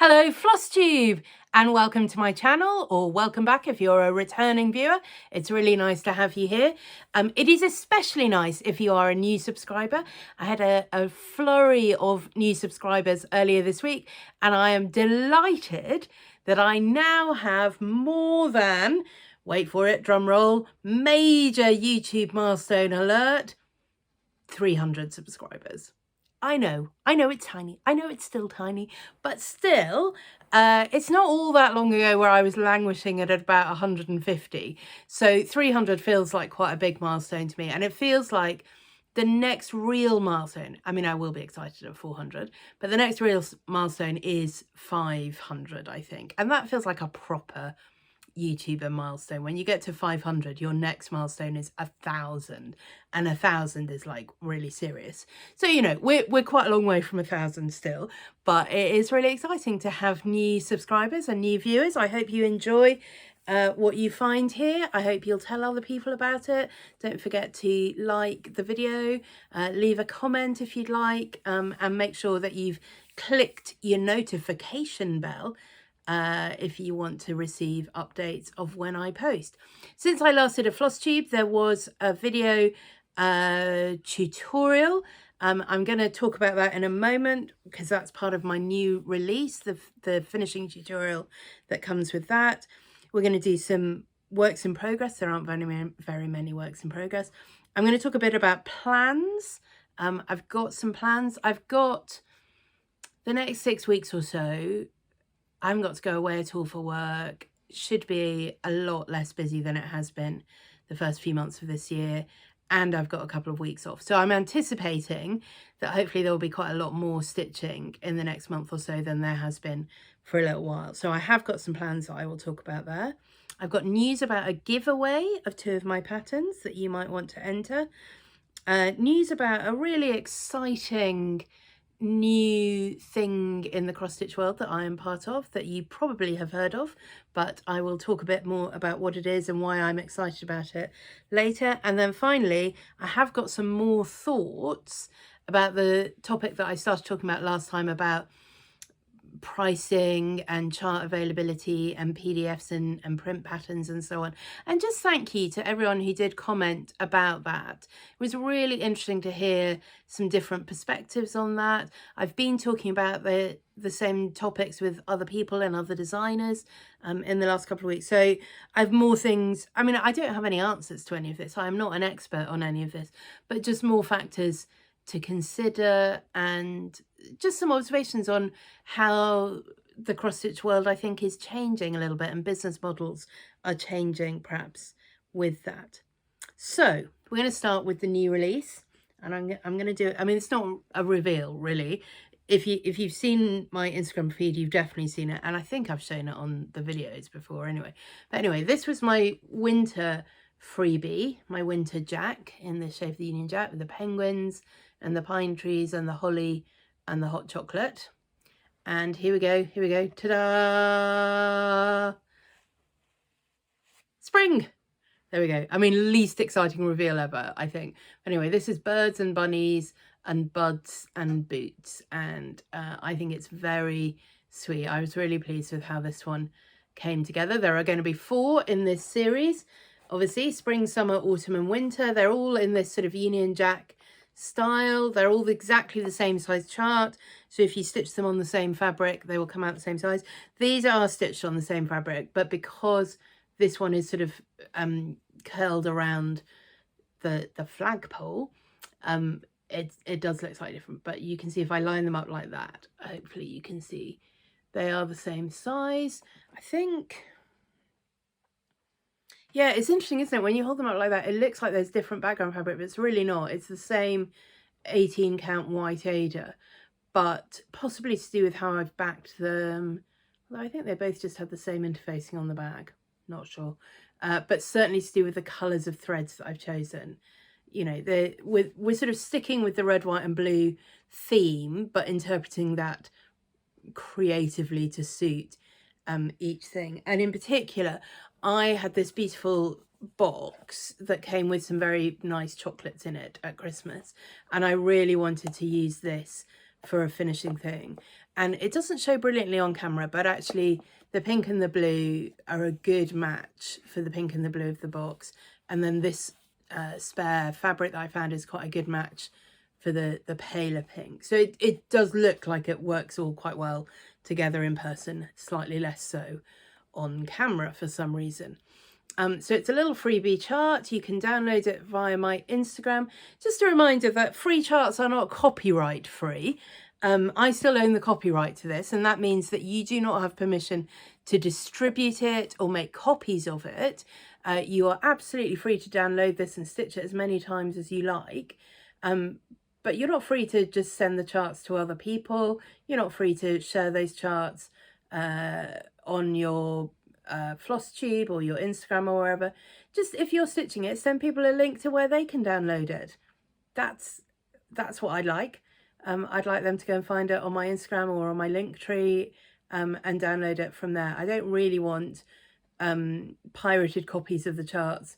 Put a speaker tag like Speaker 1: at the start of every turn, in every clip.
Speaker 1: Hello Flosstube and welcome to my channel, or welcome back if you're a returning viewer. It's really nice to have you here. It is especially nice if you are a new subscriber. I had a flurry of new subscribers earlier this week and I am delighted that I now have more than, wait for it, drum roll, major YouTube milestone alert, 300 subscribers. I know it's tiny. I know it's still tiny, but still, it's not all that long ago where I was languishing at about 150. So 300 feels like quite a big milestone to me. And it feels like the next real milestone, I mean, I will be excited at 400, but the next real milestone is 500, I think. And that feels like a proper YouTuber milestone. When you get to 500, your next milestone is 1,000, and 1,000 is like really serious. So, you know, we're quite a long way from 1,000 still, but it is really exciting to have new subscribers and new viewers. I hope you enjoy what you find here. I hope you'll tell other people about it. Don't forget to like the video, leave a comment if you'd like, and make sure that you've clicked your notification bell if you want to receive updates of when I post. Since I last did a Flosstube, there was a video tutorial. I'm going to talk about that in a moment because that's part of my new release, the finishing tutorial that comes with that. We're going to do some works in progress. There aren't very many works in progress. I'm going to talk a bit about plans. I've got some plans. I've got the next 6 weeks or so. I haven't got to go away at all for work. Should be a lot less busy than it has been the first few months of this year. And I've got a couple of weeks off. So I'm anticipating that hopefully there will be quite a lot more stitching in the next month or so than there has been for a little while. So I have got some plans that I will talk about there. I've got news about a giveaway of 2 of my patterns that you might want to enter. News about a really exciting new thing in the cross stitch world that I am part of that you probably have heard of, but I will talk a bit more about what it is and why I'm excited about it later. And then finally, I have got some more thoughts about the topic that I started talking about last time about pricing and chart availability and PDFs and print patterns and so on. And just thank you to everyone who did comment about that. It was really interesting to hear some different perspectives on that. I've been talking about the same topics with other people and other designers in the last couple of weeks. So I have more things. I mean, I don't have any answers to any of this. I'm not an expert on any of this, but just more factors to consider and just some observations on how the cross-stitch world, I think, is changing a little bit and business models are changing perhaps with that. So we're going to start with the new release, and I'm going to do it. I mean, it's not a reveal really. If you've seen my Instagram feed, you've definitely seen it, and I think I've shown it on the videos before anyway. But anyway, this was my winter freebie, my winter jack in the shape of the Union Jack with the penguins and the pine trees and the holly and the hot chocolate. And here we go, ta-da! Spring! There we go. I mean, least exciting reveal ever, I think. Anyway, this is birds and bunnies and buds and boots, and I think it's very sweet. I was really pleased with how this one came together. There are going to be 4 in this series. Obviously, spring, summer, autumn and winter. They're all in this sort of Union Jack style. They're all exactly the same size chart, so if you stitch them on the same fabric, they will come out the same size. These are stitched on the same fabric, but because this one is sort of curled around the flagpole, it does look slightly different. But you can see if I line them up like that, hopefully you can see they are the same size, I think. Yeah, it's interesting, isn't it? When you hold them up like that, it looks like there's different background fabric, but it's really not. It's the same 18 count white Aida, but possibly to do with how I've backed them. Although I think they both just had the same interfacing on the bag. Not sure. But certainly to do with the colours of threads that I've chosen. You know, we're sort of sticking with the red, white and blue theme, but interpreting that creatively to suit each thing. And in particular, I had this beautiful box that came with some very nice chocolates in it at Christmas, and I really wanted to use this for a finishing thing. And it doesn't show brilliantly on camera, but actually the pink and the blue are a good match for the pink and the blue of the box. And then this spare fabric that I found is quite a good match for the paler pink. So it does look like it works all quite well together in person, slightly less so on camera for some reason. So it's a little freebie chart. You can download it via my Instagram. Just a reminder that free charts are not copyright free. I still own the copyright to this, and that means that you do not have permission to distribute it or make copies of it. You are absolutely free to download this and stitch it as many times as you like. But you're not free to just send the charts to other people. You're not free to share those charts on your Flosstube or your Instagram or wherever. Just if you're stitching it, send people a link to where they can download it. That's what I'd like. I'd like them to go and find it on my Instagram or on my Linktree and download it from there. I don't really want pirated copies of the charts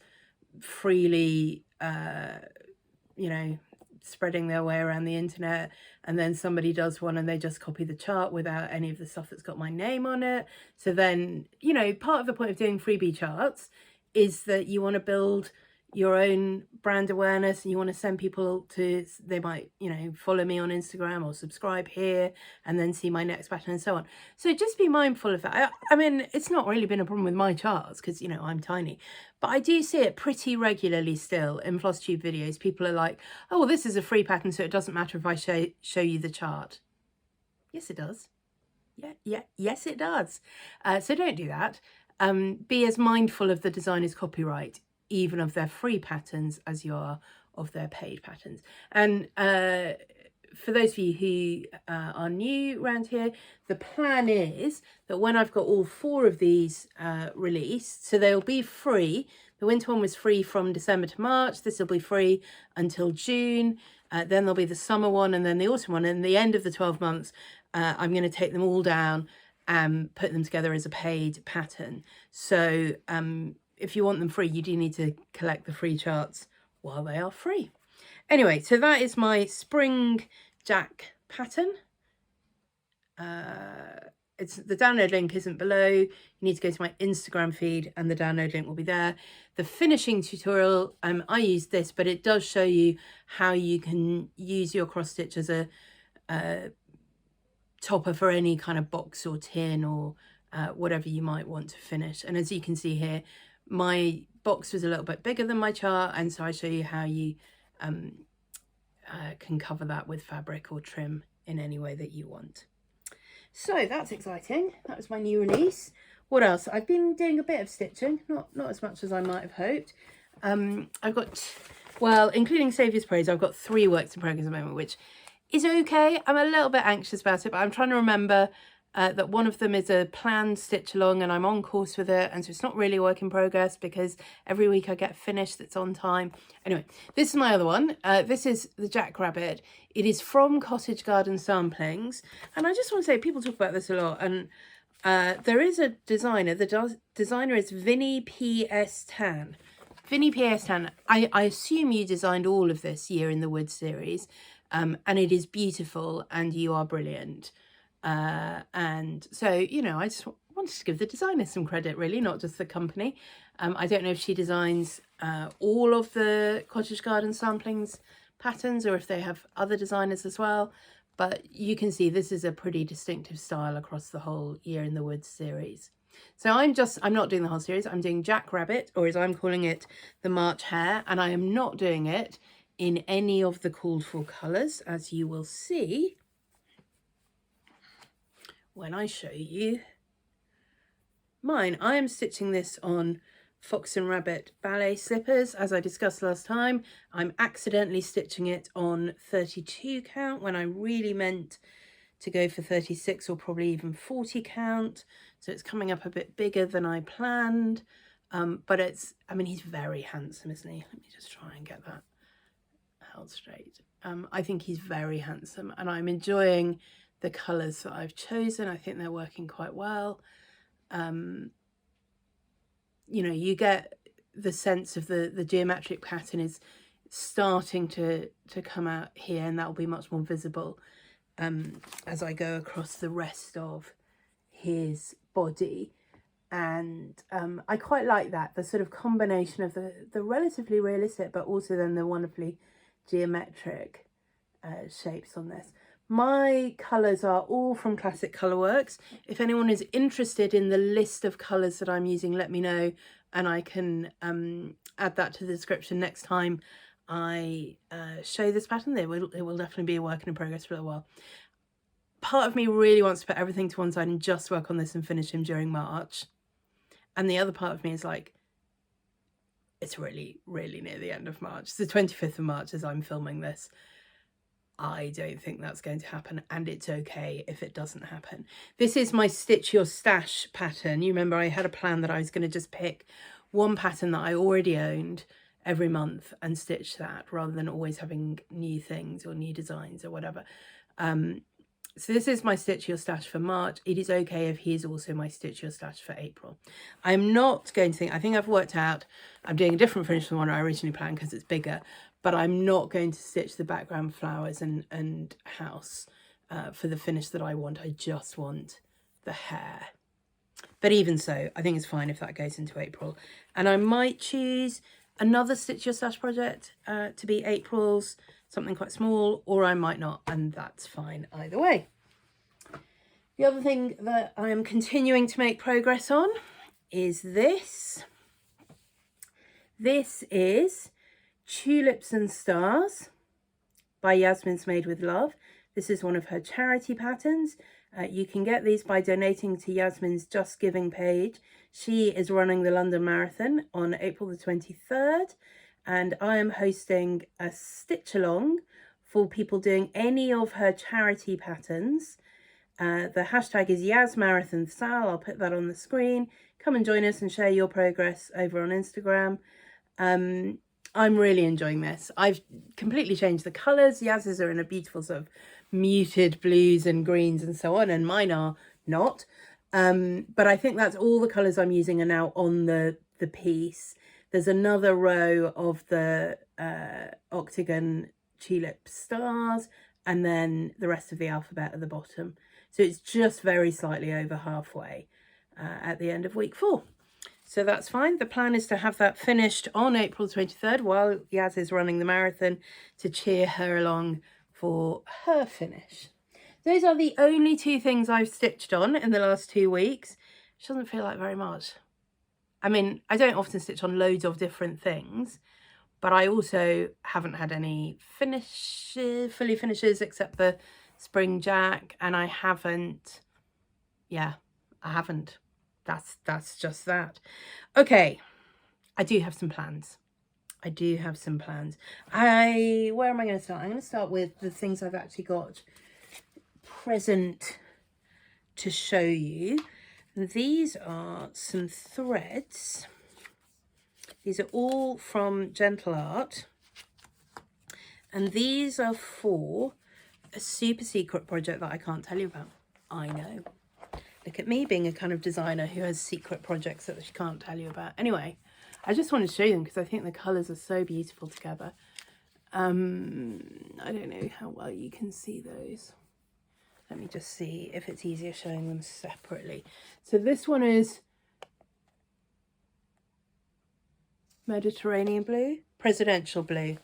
Speaker 1: freely, you know, spreading their way around the internet, and then somebody does one and they just copy the chart without any of the stuff that's got my name on it. So then, you know, part of the point of doing freebie charts is that you want to build your own brand awareness, and you want to send people to, they might, you know, follow me on Instagram or subscribe here and then see my next pattern and so on. So just be mindful of that. I mean, it's not really been a problem with my charts because, you know, I'm tiny, but I do see it pretty regularly still in Flosstube videos. People are like, oh, well, this is a free pattern, so it doesn't matter if I show you the chart. Yes, it does. Yes, it does. So don't do that. Be as mindful of the designer's copyright, even of their free patterns, as you are of their paid patterns. And for those of you who are new around here, the plan is that when I've got all 4 of these released, so they'll be free. The winter one was free from December to March. This will be free until June. Then there'll be the summer one and then the autumn one. And the end of the 12 months, I'm going to take them all down and put them together as a paid pattern. So if you want them free, you do need to collect the free charts while they are free. Anyway, so that is my spring Jack pattern. It's the download link isn't below. You need to go to my Instagram feed and the download link will be there. The finishing tutorial, I use this, but it does show you how you can use your cross stitch as a topper for any kind of box or tin or whatever you might want to finish. And as you can see here, my box was a little bit bigger than my chart, and so I show you how you can cover that with fabric or trim in any way that you want. So that's exciting. That was my new release. What else? I've been doing a bit of stitching, not as much as I might have hoped. I've got, well, including Saviour's Praise, I've got 3 works in progress at the moment, which is okay. I'm a little bit anxious about it, but I'm trying to remember that one of them is a planned stitch along and I'm on course with it, and so it's not really a work in progress because every week I get finished that's on time. Anyway, this is my other one. This is the Jackrabbit. It is from Cottage Garden Samplings, and I just want to say, people talk about this a lot, and there is a designer. The designer is Vinnie P.S. Tan. Vinnie P.S. Tan, I assume you designed all of this Year in the Woods series, and it is beautiful and you are brilliant. And so, you know, I just wanted to give the designer some credit, really, not just the company. I don't know if she designs all of the Cottage Garden Samplings patterns or if they have other designers as well, but you can see this is a pretty distinctive style across the whole Year in the Woods series. So I'm not doing the whole series. I'm doing Jackrabbit, or as I'm calling it, the March Hare, and I am not doing it in any of the called for colours, as you will see when I show you mine. I am stitching this on Fox and Rabbit ballet slippers, as I discussed last time. I'm accidentally stitching it on 32 count when I really meant to go for 36 or probably even 40 count. So it's coming up a bit bigger than I planned. But it's, I mean, he's very handsome, isn't he? Let me just try and get that held straight. I think he's very handsome, and I'm enjoying the colours that I've chosen. I think they're working quite well. You know, you get the sense of the geometric pattern is starting to come out here, and that will be much more visible as I go across the rest of his body. And I quite like that, the sort of combination of the relatively realistic but also then the wonderfully geometric shapes on this. My colours are all from Classic Colourworks. If anyone is interested in the list of colours that I'm using, let me know, and I can add that to the description next time I show this pattern. It will definitely be a work in progress for a while. Part of me really wants to put everything to one side and just work on this and finish him during March. And the other part of me is like, it's really, really near the end of March. It's the 25th of March as I'm filming this. I don't think that's going to happen, and it's okay if it doesn't happen. This is my Stitch Your Stash pattern. You remember I had a plan that I was going to just pick one pattern that I already owned every month and stitch that, rather than always having new things or new designs or whatever. So this is my Stitch Your Stash for March. It is okay if he is also my Stitch Your Stash for April. I'm not going to I think I've worked out, I'm doing a different finish from what I originally planned because it's bigger, but I'm not going to stitch the background flowers and house for the finish that I want. I just want the hair. But even so, I think it's fine if that goes into April. And I might choose another Stitch Your Stash project to be April's, something quite small, or I might not, and that's fine either way. The other thing that I am continuing to make progress on is this. This is Tulips and Stars by Yasmin's Made with Love. This is one of her charity patterns. You can get these by donating to Yasmin's Just Giving page. She is running the London Marathon on April the 23rd, and I am hosting a stitch along for people doing any of her charity patterns. The hashtag is YasMarathonSal. I'll put that on the screen. Come and join us and share your progress over on Instagram. I'm really enjoying this. I've completely changed the colours. Yaz's are in a beautiful sort of muted blues and greens and so on, and mine are not. But I think that's all the colours I'm using are now on the piece. There's another row of the octagon Tulip Stars, and then the rest of the alphabet at the bottom. So it's just very slightly over halfway at the end of week 4. So that's fine. The plan is to have that finished on April 23rd while Yaz is running the marathon, to cheer her along for her finish. Those are the only 2 things I've stitched on in the last 2 weeks, which doesn't feel like very much. I mean, I don't often stitch on loads of different things, but I also haven't had any fully finishes except the Spring Jack, and I haven't, That's just that. Okay, I do have some plans. Where am I going to start? I'm going to start with the things I've actually got present to show you. These are some threads. These are all from Gentle Art, and these are for a super secret project that I can't tell you about. I know. Look at me being a kind of designer who has secret projects that she can't tell you about. Anyway, I just wanted to show you them because I think the colours are so beautiful together. I don't know how well you can see those. Let me just see if it's easier showing them separately. So this one is Mediterranean blue, presidential blue.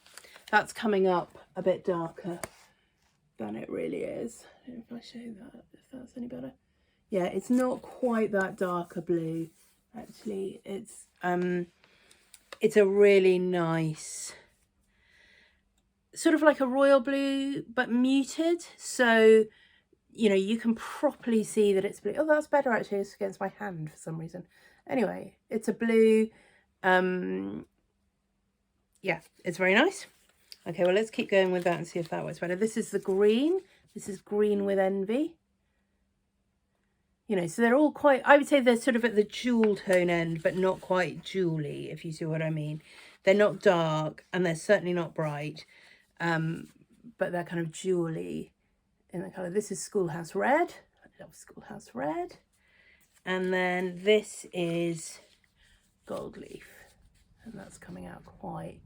Speaker 1: That's coming up a bit darker than it really is. I don't know if I show that, if that's any better. Yeah, it's not quite that darker blue, actually. It's a really nice, sort of like a royal blue, but muted. So, you know, you can properly see that it's blue. Oh, that's better, actually. It's against my hand for some reason. Anyway, it's a blue. Yeah, it's very nice. Okay, well, let's keep going with that and see if that works better. This is the green. This is Green with Envy. You know, so they're all quite, I would say they're sort of at the jewel tone end, but not quite jewelly, if you see what I mean. They're not dark, and they're certainly not bright, but they're kind of jewelly in the colour. This is Schoolhouse Red. I love Schoolhouse Red. And then this is Gold Leaf, and that's coming out quite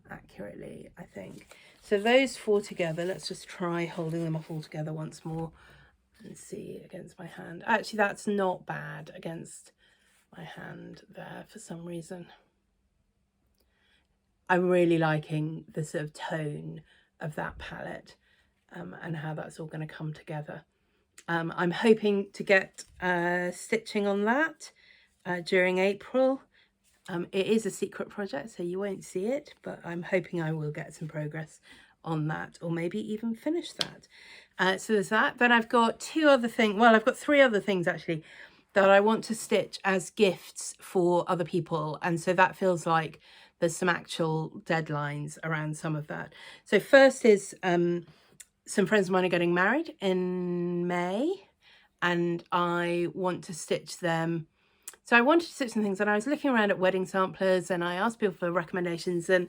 Speaker 1: accurately, I think. So those 4 together, let's just try holding them up all together once more and see against my hand. Actually, that's not bad against my hand there for some reason. I'm really liking the sort of tone of that palette and how that's all going to come together. I'm hoping to get stitching on that during April. It is a secret project, so you won't see it, but I'm hoping I will get some progress on that, or maybe even finish that. So there's that. Then I've got 2 other things. Well, I've got 3 other things actually that I want to stitch as gifts for other people. And so that feels like there's some actual deadlines around some of that. So first is some friends of mine are getting married in May, and I want to stitch them. So I wanted to stitch some things, and I was looking around at wedding samplers and I asked people for recommendations, and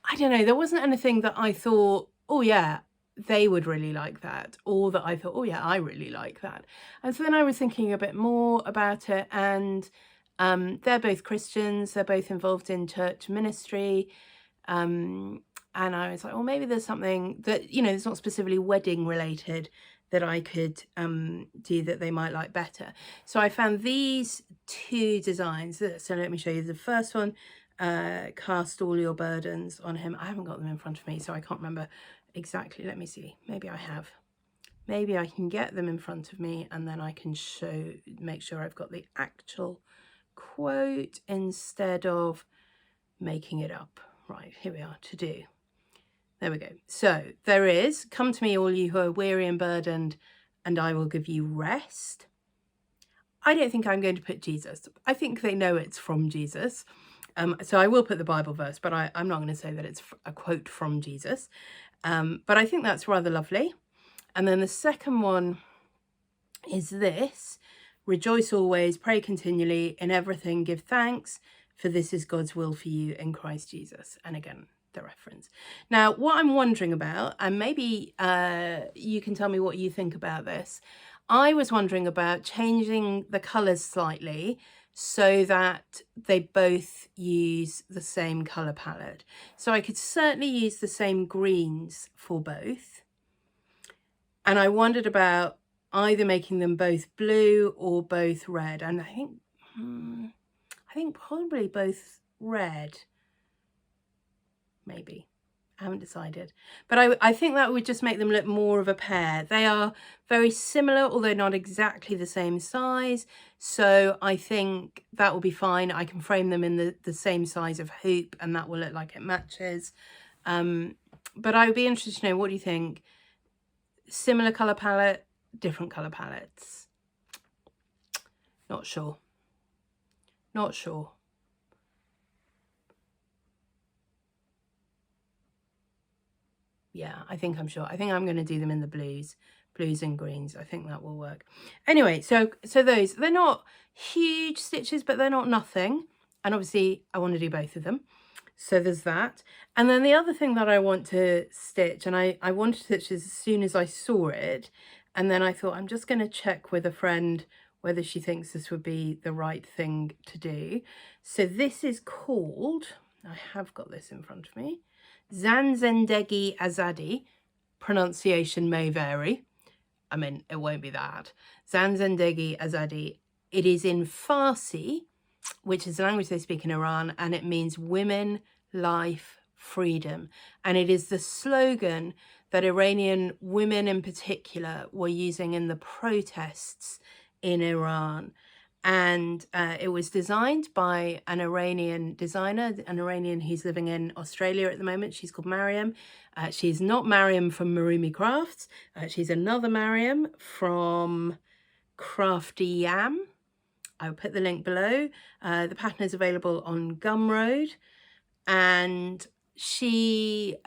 Speaker 1: I don't know, there wasn't anything that I thought, oh yeah, they would really like that, or that I thought, oh yeah, I really like that. And so then I was thinking a bit more about it, and they're both Christians, they're both involved in church ministry, and I was like, well, maybe there's something that, you know, it's not specifically wedding related that I could do that they might like better. So I found these 2 designs. So let me show you the first one. Cast all your burdens on him. I haven't got them in front of me, so I can't remember exactly. Let me see. Maybe I have. Maybe I can get them in front of me and then I can make sure I've got the actual quote instead of making it up. Right, here we are, to do. There we go. So there is, come to me all you who are weary and burdened, and I will give you rest. I don't think I'm going to put Jesus. I think they know it's from Jesus. So I will put the Bible verse, but I'm not going to say that it's a quote from Jesus. But I think that's rather lovely. And then the second one is this: rejoice always, pray continually, in everything give thanks, for this is God's will for you in Christ Jesus. And again, the reference. Now, what I'm wondering about, and maybe you can tell me what you think about this, I was wondering about changing the colours slightly so that they both use the same colour palette. So I could certainly use the same greens for both. And I wondered about either making them both blue or both red. And I think probably both red. Maybe. I haven't decided. But I think that would just make them look more of a pair. They are very similar, although not exactly the same size. So I think that will be fine. I can frame them in the same size of hoop and that will look like it matches. But I would be interested to know, what do you think? Similar colour palette, different colour palettes? Not sure. Not sure. Yeah, I think I'm sure. I think I'm going to do them in the blues and greens. I think that will work. Anyway, so those, they're not huge stitches, but they're not nothing. And obviously I want to do both of them. So there's that. And then the other thing that I want to stitch, and I wanted to stitch this as soon as I saw it. And then I thought, I'm just going to check with a friend whether she thinks this would be the right thing to do. So this is called, I have got this in front of me, Zanzendegi Azadi. Pronunciation may vary. I mean, it won't be that. Zanzendegi Azadi. It is in Farsi, which is the language they speak in Iran, and it means women, life, freedom. And it is the slogan that Iranian women in particular were using in the protests in Iran. And it was designed by an Iranian designer, an Iranian who's living in Australia at the moment. She's called Mariam. She's not Mariam from Marumi Crafts. She's another Mariam from Crafty Yam. I'll put the link below. The pattern is available on Gumroad. And she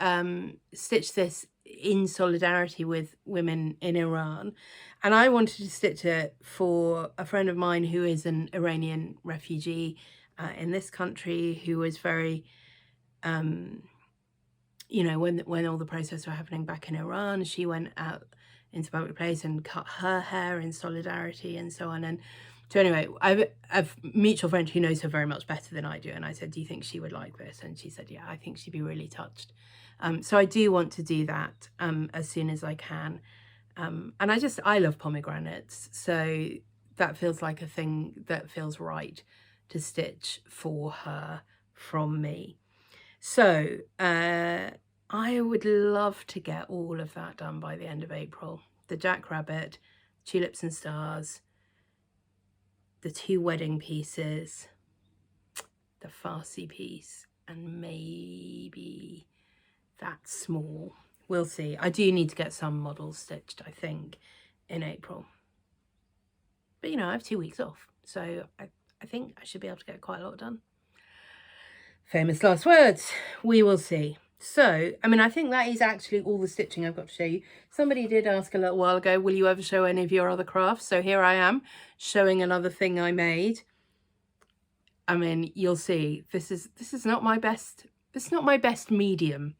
Speaker 1: stitched this in solidarity with women in Iran. And I wanted to stitch it for a friend of mine who is an Iranian refugee in this country, who was very, you know, when all the protests were happening back in Iran, she went out into public place and cut her hair in solidarity and so on. And so anyway, I've a mutual friend who knows her very much better than I do, and I said, do you think she would like this? And she said, yeah, I think she'd be really touched. So I do want to do that as soon as I can. And I love pomegranates, so that feels like a thing that feels right to stitch for her from me. So I would love to get all of that done by the end of April. The Jackrabbit, Tulips and Stars, the 2 wedding pieces, the farcy piece, and maybe that small. We'll see. I do need to get some models stitched, I think, in April. But, you know, I have 2 weeks off, so I think I should be able to get quite a lot done. Famous last words. We will see. So, I mean, I think that is actually all the stitching I've got to show you. Somebody did ask a little while ago, will you ever show any of your other crafts? So here I am showing another thing I made. I mean, you'll see, this is not my best, it's not my best medium.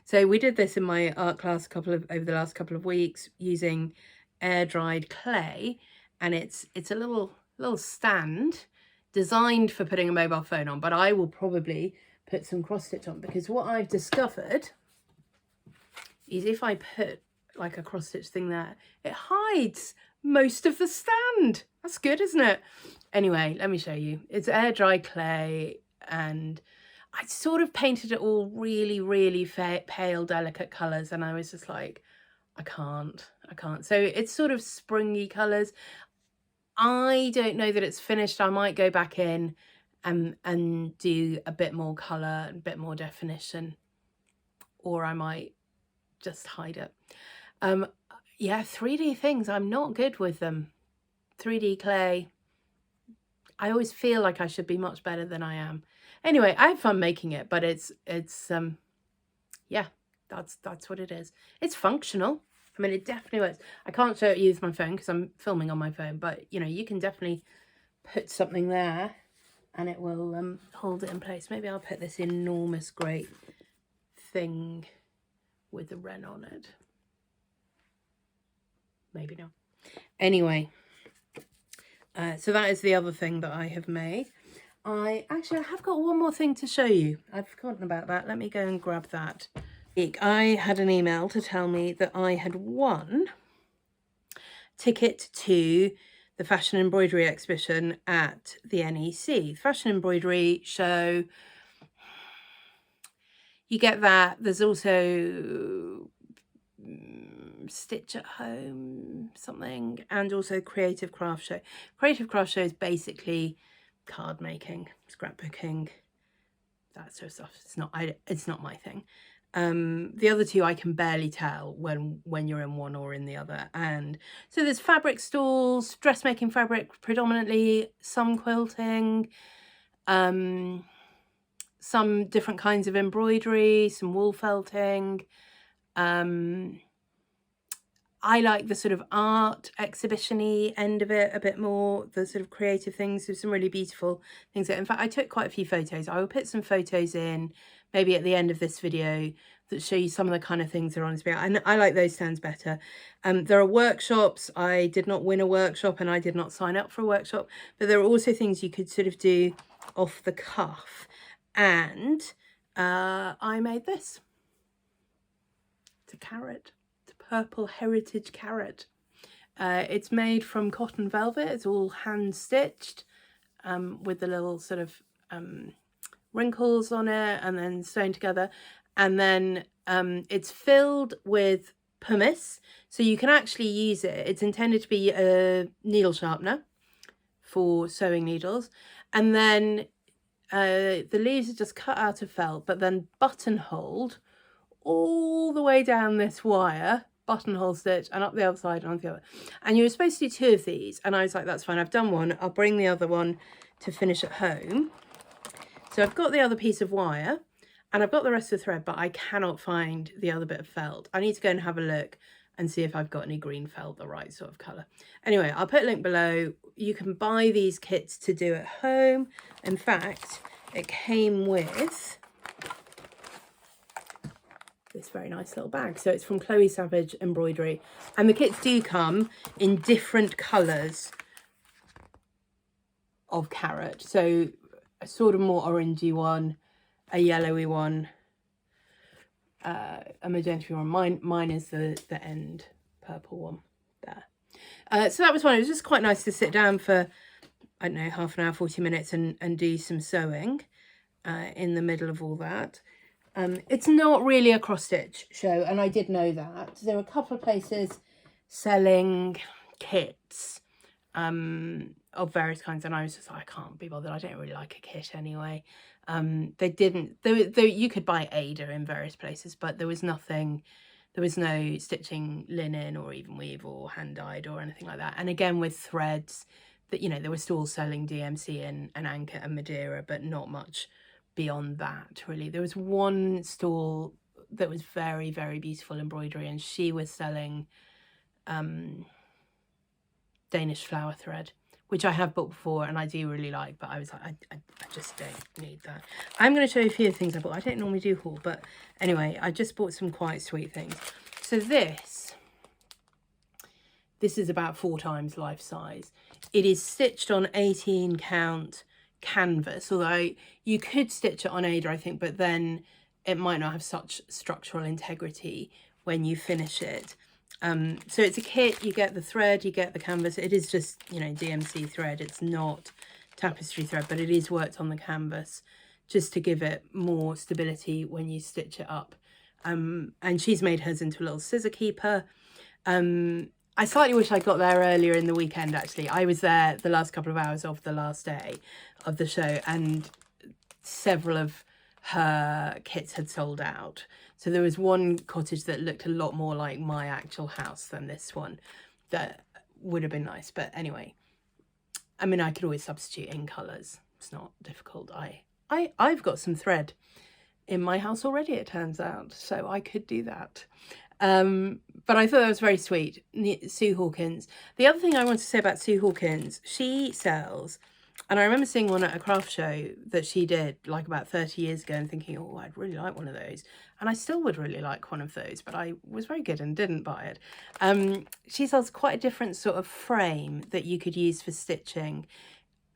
Speaker 1: So we did this in my art class over the last couple of weeks using air dried clay, and it's a little stand designed for putting a mobile phone on, but I will probably put some cross stitch on, because what I've discovered is if I put like a cross stitch thing there, it hides most of the stand. That's good, isn't it? Anyway, let me show you. It's air dry clay, and I sort of painted it all really, really pale, delicate colours, and I was just like, I can't. So it's sort of springy colours. I don't know that it's finished. I might go back in and do a bit more colour and a bit more definition, or I might just hide it. Yeah, 3D things, I'm not good with them. 3D clay, I always feel like I should be much better than I am. Anyway, I had fun making it, but it's yeah, that's what it is. It's functional. I mean, it definitely works. I can't show it you with my phone because I'm filming on my phone, but you know, you can definitely put something there and it will hold it in place. Maybe I'll put this enormous great thing with the wren on it. Maybe not. Anyway, so that is the other thing that I have made. I have got one more thing to show you. I've forgotten about that. Let me go and grab that. I had an email to tell me that I had won ticket to the Fashion Embroidery exhibition at the NEC. Fashion Embroidery show. You get that. There's also Stitch at Home something, and also Creative Craft Show. Creative Craft Show is basically card making, scrapbooking, that sort of stuff. It's not my thing. The other two I can barely tell when you're in one or in the other. And so there's fabric stalls, dressmaking fabric predominantly, some quilting, some different kinds of embroidery, some wool felting. I like the sort of art exhibition-y end of it a bit more, the sort of creative things. There's some really beautiful things. In fact, I took quite a few photos. I will put some photos in maybe at the end of this video that show you some of the kind of things that are on display. And I like those stands better. There are workshops. I did not win a workshop and I did not sign up for a workshop, but there are also things you could sort of do off the cuff. And I made this. It's a carrot. Purple heritage carrot. It's made from cotton velvet. It's all hand stitched with the little sort of wrinkles on it and then sewn together. And then it's filled with pumice, so you can actually use it. It's intended to be a needle sharpener for sewing needles. And then the leaves are just cut out of felt, but then buttonholed all the way down this wire, buttonhole stitch, and up the other side and on the other. And you were supposed to do 2 of these, and I was like, that's fine, I've done one, I'll bring the other one to finish at home. So I've got the other piece of wire and I've got the rest of the thread, but I cannot find the other bit of felt. I need to go and have a look and see if I've got any green felt, the right sort of colour. Anyway, I'll put a link below. You can buy these kits to do at home. In fact, it came with this very nice little bag. So it's from Chloe Savage Embroidery, and the kits do come in different colours of carrot. So a sort of more orangey one, a yellowy one, a magenta one. Mine is the end purple one there. So that was one. It was just quite nice to sit down for, I don't know, half an hour, 40 minutes and do some sewing in the middle of all that. It's not really a cross-stitch show, and I did know that. There were a couple of places selling kits of various kinds, and I was just like, I can't be bothered. I don't really like a kit anyway. They didn't, though you could buy Ada in various places, but there was nothing, there was no stitching linen or even weave or hand-dyed or anything like that. And again, with threads, that, you know, there were stalls selling DMC and Anchor and Madeira, but not much beyond that, really. There was one stall that was very, very beautiful embroidery, and she was selling Danish flower thread, which I have bought before and I do really like, but I was like, I just don't need that. I'm going to show you a few things I bought. I don't normally do haul, but anyway, I just bought some quite sweet things. So this is about 4 times life size. It is stitched on 18 count canvas, although you could stitch it on Ada, I think, but then it might not have such structural integrity when you finish it. So it's a kit. You get the thread, you get the canvas. It is just, you know, DMC thread. It's not tapestry thread, but it is worked on the canvas just to give it more stability when you stitch it up. And she's made hers into a little scissor keeper. I slightly wish I got there earlier in the weekend, actually. I was there the last couple of hours of the last day of the show, and several of her kits had sold out. So there was one cottage that looked a lot more like my actual house than this one. That would have been nice. But anyway, I mean, I could always substitute in colours. It's not difficult. I've got some thread in my house already, it turns out. So I could do that. But I thought that was very sweet. Sue Hawkins. The other thing I want to say about Sue Hawkins, she sells, and I remember seeing one at a craft show that she did like about 30 years ago and thinking, oh, I'd really like one of those. And I still would really like one of those, but I was very good and didn't buy it. She sells quite a different sort of frame that you could use for stitching.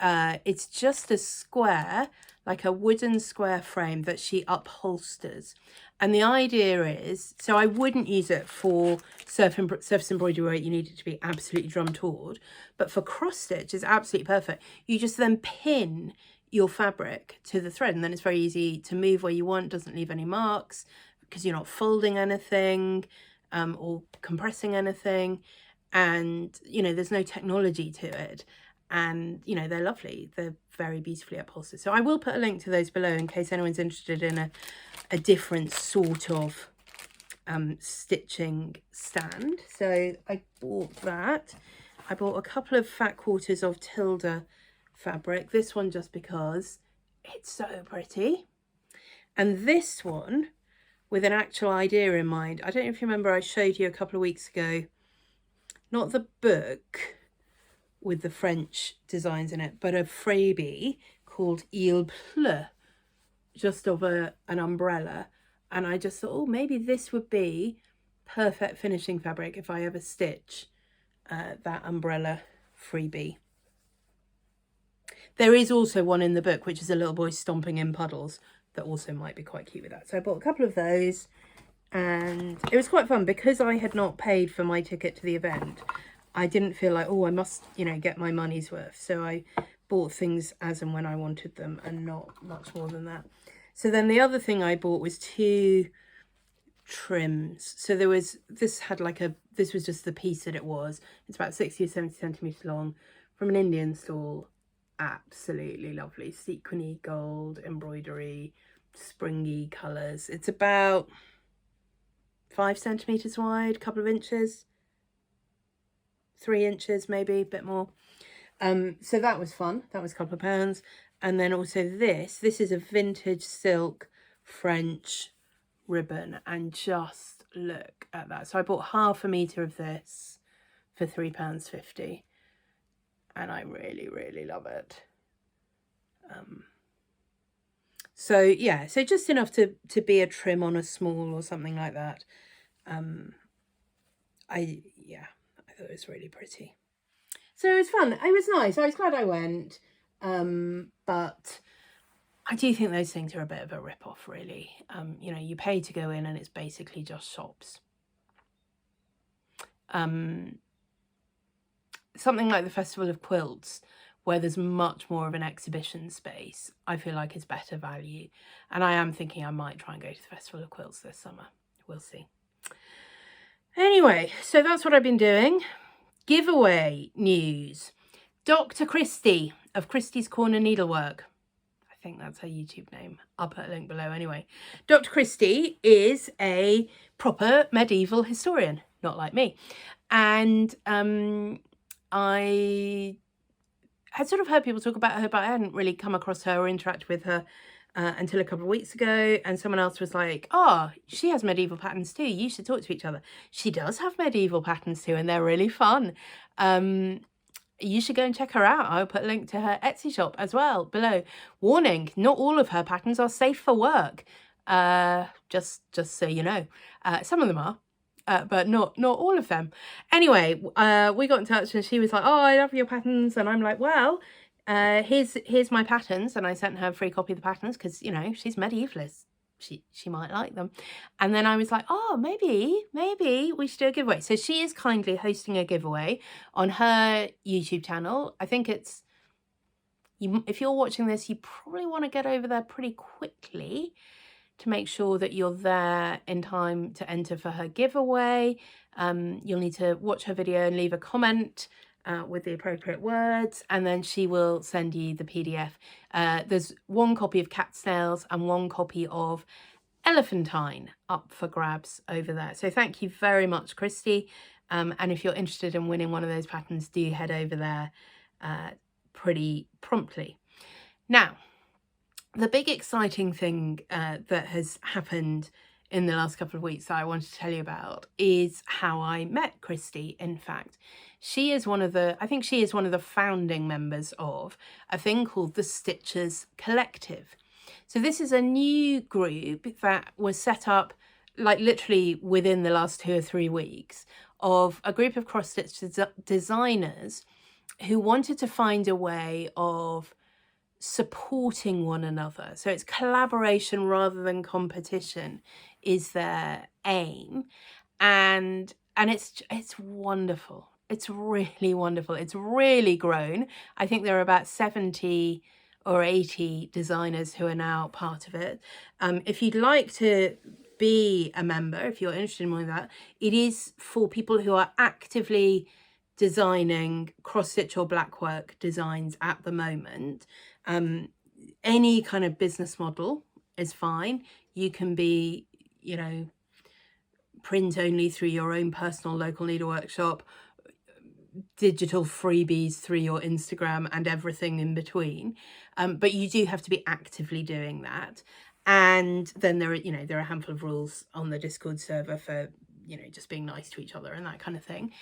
Speaker 1: It's just a square, like a wooden square frame that she upholsters. And the idea is, so I wouldn't use it for surface embroidery where you need it to be absolutely drum taured, but for cross stitch it's absolutely perfect. You just then pin your fabric to the thread, and then it's very easy to move where you want, doesn't leave any marks because you're not folding anything or compressing anything. And, you know, there's no technology to it. And, you know, they're lovely. They're very beautifully upholstered. So I will put a link to those below in case anyone's interested in a different sort of stitching stand. So I bought that. I bought a couple of fat quarters of Tilda fabric. This one just because it's so pretty. And this one with an actual idea in mind. I don't know if you remember, I showed you a couple of weeks ago, not the book with the French designs in it, but a freebie called Il Pleut, just of an umbrella. And I just thought, oh, maybe this would be perfect finishing fabric if I ever stitch that umbrella freebie. There is also one in the book, which is a little boy stomping in puddles, that also might be quite cute with that. So I bought a couple of those, and it was quite fun because I had not paid for my ticket to the event. I didn't feel like, oh, I must, you know, get my money's worth. So I bought things as and when I wanted them and not much more than that. So then the other thing I bought was 2 trims. So there was, this was just the piece that it was. It's about 60 or 70 centimetres long from an Indian stall. Absolutely lovely. Sequiny gold, embroidery, springy colours. It's about 5 centimetres wide, a couple of inches. 3 inches maybe, a bit more. So that was fun. That was a couple of pounds. And then also this is a vintage silk French ribbon, and just look at that. So I bought half a metre of this for £3.50, and I really, really love it. So yeah, so just enough to be a trim on a small or something like that. I thought it was really pretty. So it was fun. It was nice. I was glad I went. But I do think those things are a bit of a rip-off, really. You know, you pay to go in and it's basically just shops. Something like the Festival of Quilts, where there's much more of an exhibition space, I feel like is better value. And I am thinking I might try and go to the Festival of Quilts this summer. We'll see. Anyway, so that's what I've been doing. Giveaway news. Dr. Christie of Christie's Corner Needlework. I think that's her YouTube name. I'll put a link below anyway. Dr. Christie is a proper medieval historian, not like me. And I had sort of heard people talk about her, but I hadn't really come across her or interact with her until a couple of weeks ago. And someone else was like, oh, she has medieval patterns too. You should talk to each other. She does have medieval patterns too, and they're really fun. You should go and check her out. I'll put a link to her Etsy shop as well below. Warning, not all of her patterns are safe for work. Just so you know. Some of them are. But not all of them. Anyway, we got in touch and she was like, oh, I love your patterns. And I'm like, well, here's my patterns. And I sent her a free copy of the patterns because, you know, she's medievalist. She might like them. And then I was like, oh, maybe we should do a giveaway. So she is kindly hosting a giveaway on her YouTube channel. I think it's, if you're watching this, you probably want to get over there pretty quickly to make sure that you're there in time to enter for her giveaway. You'll need to watch her video and leave a comment with the appropriate words, and then she will send you the PDF. There's one copy of Cat Snails and one copy of Elephantine up for grabs over there. So thank you very much, Christy. And if you're interested in winning one of those patterns, do head over there pretty promptly. Now, the big exciting thing that has happened in the last couple of weeks that I wanted to tell you about is how I met Christy. In fact, she is I think she is one of the founding members of a thing called the Stitchers Collective. So this is a new group that was set up like literally within the last 2 or 3 weeks of a group of cross-stitch designers who wanted to find a way of supporting one another. So it's collaboration rather than competition is their aim. And it's wonderful. It's really wonderful. It's really grown. I think there are about 70 or 80 designers who are now part of it. If you'd like to be a member, if you're interested in more of that, it is for people who are actively designing cross-stitch or blackwork designs at the moment. Any kind of business model is fine. You can be, you know, print only through your own personal local needlework shop, digital freebies through your Instagram and everything in between. But you do have to be actively doing that. And then there are a handful of rules on the Discord server for, you know, just being nice to each other and that kind of thing.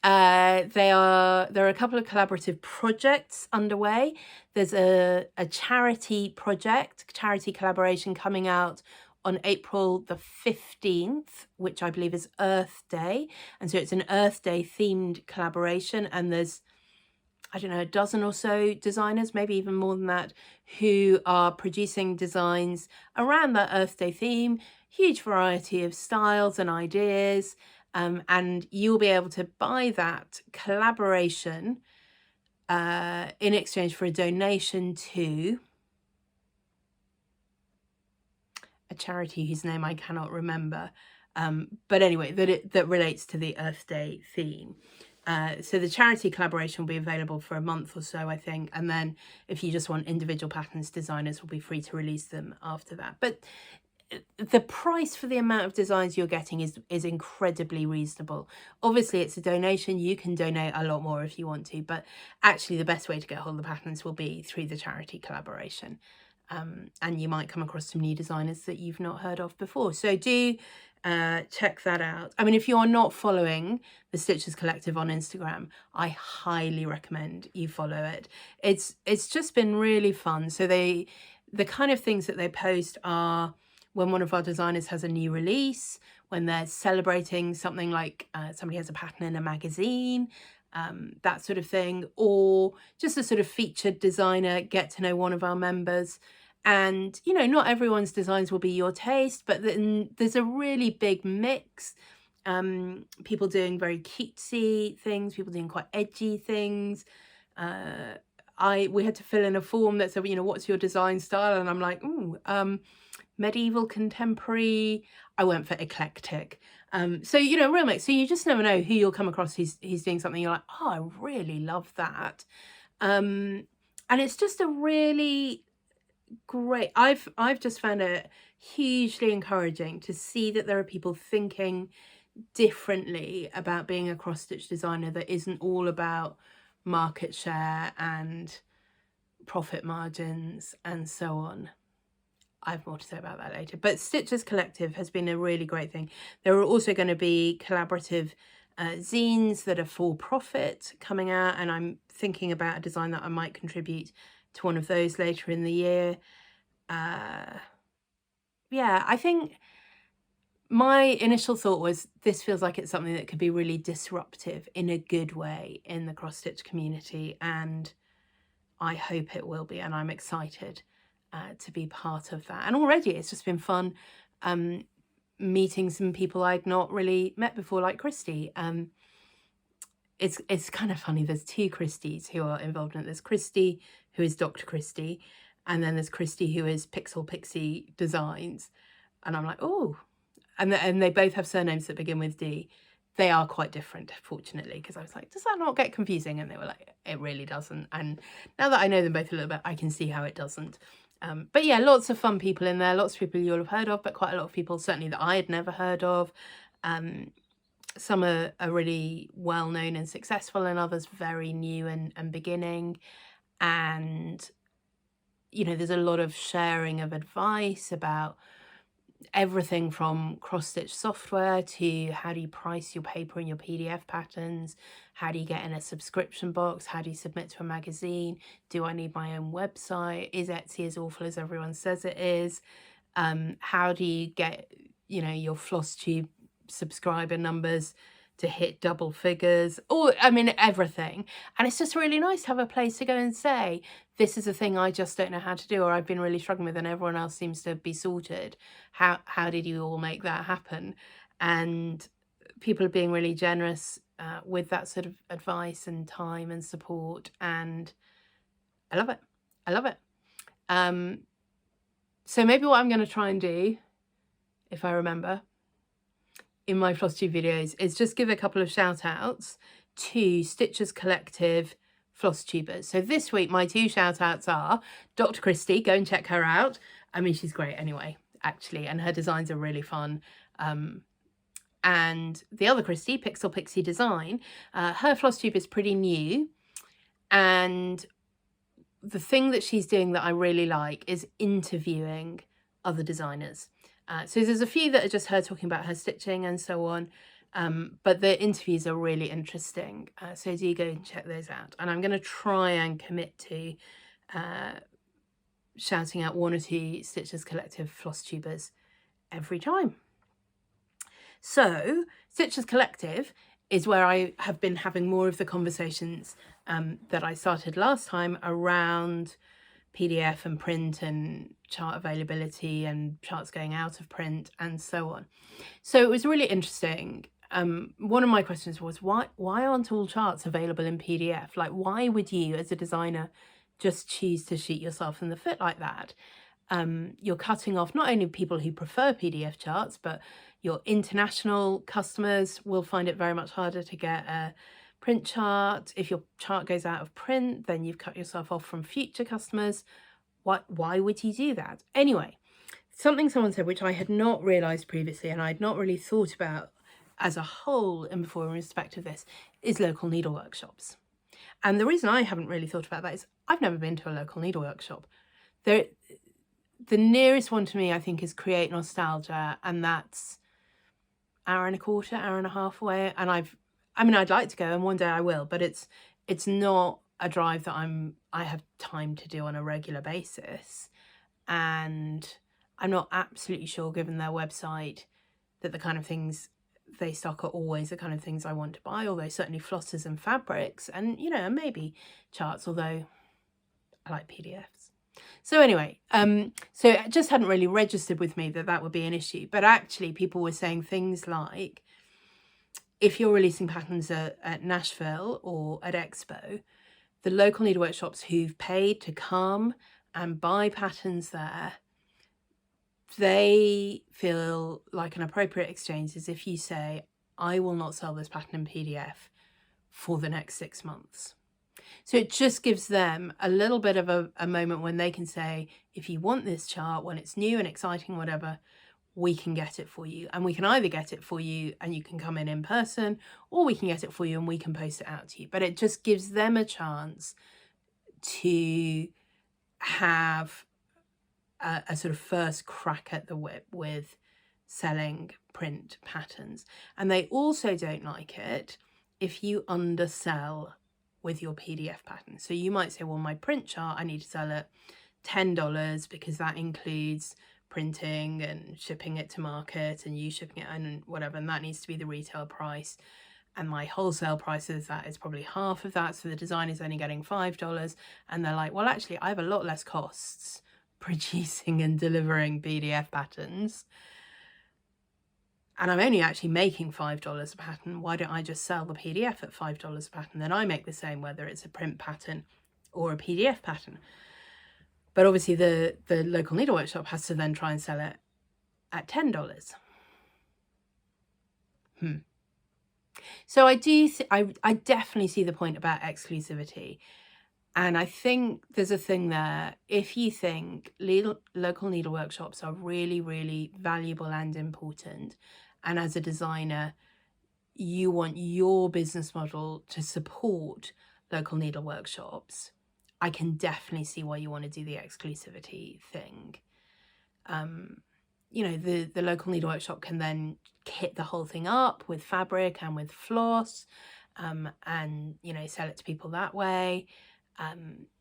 Speaker 1: There are a couple of collaborative projects underway. There's a charity collaboration coming out on April the 15th, which I believe is Earth Day. And so it's an Earth Day themed collaboration. And there's, I don't know, a dozen or so designers, maybe even more than that, who are producing designs around that Earth Day theme. Huge variety of styles and ideas. And you'll be able to buy that collaboration in exchange for a donation to a charity whose name I cannot remember. But anyway, that relates to the Earth Day theme. So the charity collaboration will be available for a month or so, I think. And then if you just want individual patterns, designers will be free to release them after that. But the price for the amount of designs you're getting is incredibly reasonable. Obviously, it's a donation. You can donate a lot more if you want to, but actually the best way to get hold of the patterns will be through the charity collaboration. And you might come across some new designers that you've not heard of before. So do check that out. I mean, if you're not following the Stitchers Collective on Instagram, I highly recommend you follow it. It's just been really fun. So the kind of things that they post are when one of our designers has a new release, when they're celebrating something like somebody has a pattern in a magazine, that sort of thing, or just a sort of featured designer, get to know one of our members. And, you know, not everyone's designs will be your taste, but then there's a really big mix. People doing very cutesy things, people doing quite edgy things. We had to fill in a form that said, you know, what's your design style? And I'm like, ooh, medieval, contemporary. I went for eclectic. So, you know, real mix. So you just never know who you'll come across who's doing something. You're like, oh, I really love that. And it's just a really great, I've just found it hugely encouraging to see that there are people thinking differently about being a cross-stitch designer that isn't all about market share and profit margins and so on. I have more to say about that later. But Stitches Collective has been a really great thing. There are also going to be collaborative zines that are for profit coming out, and I'm thinking about a design that I might contribute to one of those later in the year. Yeah, I think my initial thought was this feels like it's something that could be really disruptive in a good way in the cross-stitch community, and I hope it will be, and I'm excited to be part of that. And already it's just been fun meeting some people I'd not really met before, like Christy. It's kind of funny, there's two Christies who are involved in it. There's Christy, who is Dr. Christy, and then there's Christy, who is Pixel Pixie Designs. And I'm like, oh, and they both have surnames that begin with D. They are quite different, fortunately, because I was like, does that not get confusing? And they were like, it really doesn't. And now that I know them both a little bit, I can see how it doesn't. But yeah, lots of fun people in there, lots of people you'll have heard of, but quite a lot of people certainly that I had never heard of. Some are really well known and successful, and others very new and beginning. And, you know, there's a lot of sharing of advice about everything from cross-stitch software to how do you price your paper and your PDF patterns, how do you get in a subscription box, how do you submit to a magazine, do I need my own website, is Etsy as awful as everyone says it is, how do you get, you know, your Flosstube subscriber numbers to hit double figures, or I mean everything. And it's just really nice to have a place to go and say, this is a thing I just don't know how to do, or I've been really struggling with and everyone else seems to be sorted. How did you all make that happen? And people are being really generous with that sort of advice and time and support, and I love it. I love it. So maybe what I'm going to try and do, if I remember, in my Flosstube videos is just give a couple of shout outs to Stitches Collective Flosstubers. So this week my two shout outs are Dr. Christy, go and check her out. I mean, she's great anyway, actually, and her designs are really fun. And the other Christy, Pixel Pixie Design, her Flosstube is pretty new, and the thing that she's doing that I really like is interviewing other designers. So there's a few that are just her talking about her stitching and so on, but the interviews are really interesting. So do go and check those out. And I'm going to try and commit to shouting out one or two Stitches Collective Flosstubers every time. So Stitches Collective is where I have been having more of the conversations that I started last time around PDF and print and chart availability and charts going out of print and so on. So it was really interesting. One of my questions was, why aren't all charts available in PDF? Like, why would you as a designer just choose to shoot yourself in the foot like that? You're cutting off not only people who prefer PDF charts, but your international customers will find it very much harder to get a print chart. If your chart goes out of print, then you've cut yourself off from future customers. Why would you do that? Anyway, something someone said, which I had not realised previously, and I'd not really thought about as a whole in respect of this, is local needle workshops. And the reason I haven't really thought about that is I've never been to a local needle workshop. The nearest one to me, I think, is Create Nostalgia, and that's hour and a quarter, hour and a half away. And I'd like to go, and one day I will, but it's not a drive that I have time to do on a regular basis. and I'm not absolutely sure, given their website, that the kind of things they stock are always the kind of things I want to buy, although certainly flossers and fabrics and, you know, and maybe charts, although I like PDFs. So anyway, so it just hadn't really registered with me that that would be an issue. But actually people were saying things like, if you're releasing patterns at Nashville or at Expo, the local needle workshops who've paid to come and buy patterns there, they feel like an appropriate exchange is if you say, I will not sell this pattern in PDF for the next 6 months. So it just gives them a little bit of a moment when they can say, if you want this chart, when it's new and exciting, whatever, we can get it for you. And we can either get it for you and you can come in person, or we can get it for you and we can post it out to you. But it just gives them a chance to have a sort of first crack at the whip with selling print patterns. And they also don't like it if you undersell with your PDF pattern. So you might say, well, my print chart, I need to sell at $10 because that includes printing and shipping it to market and you shipping it and whatever, and that needs to be the retail price. And my wholesale price is that is probably half of that. So the designer is only getting $5. And they're like, well, actually, I have a lot less costs producing and delivering PDF patterns. And I'm only actually making $5 a pattern. Why don't I just sell the PDF at $5 a pattern? Then I make the same whether it's a print pattern or a PDF pattern. But obviously the local needle workshop has to then try and sell it at $10. So I definitely see the point about exclusivity. And I think there's a thing there. If you think local needle workshops are really, really valuable and important, and as a designer, you want your business model to support local needle workshops, I can definitely see why you want to do the exclusivity thing. You know, the local needle workshop can then kit the whole thing up with fabric and with floss, and, you know, sell it to people that way.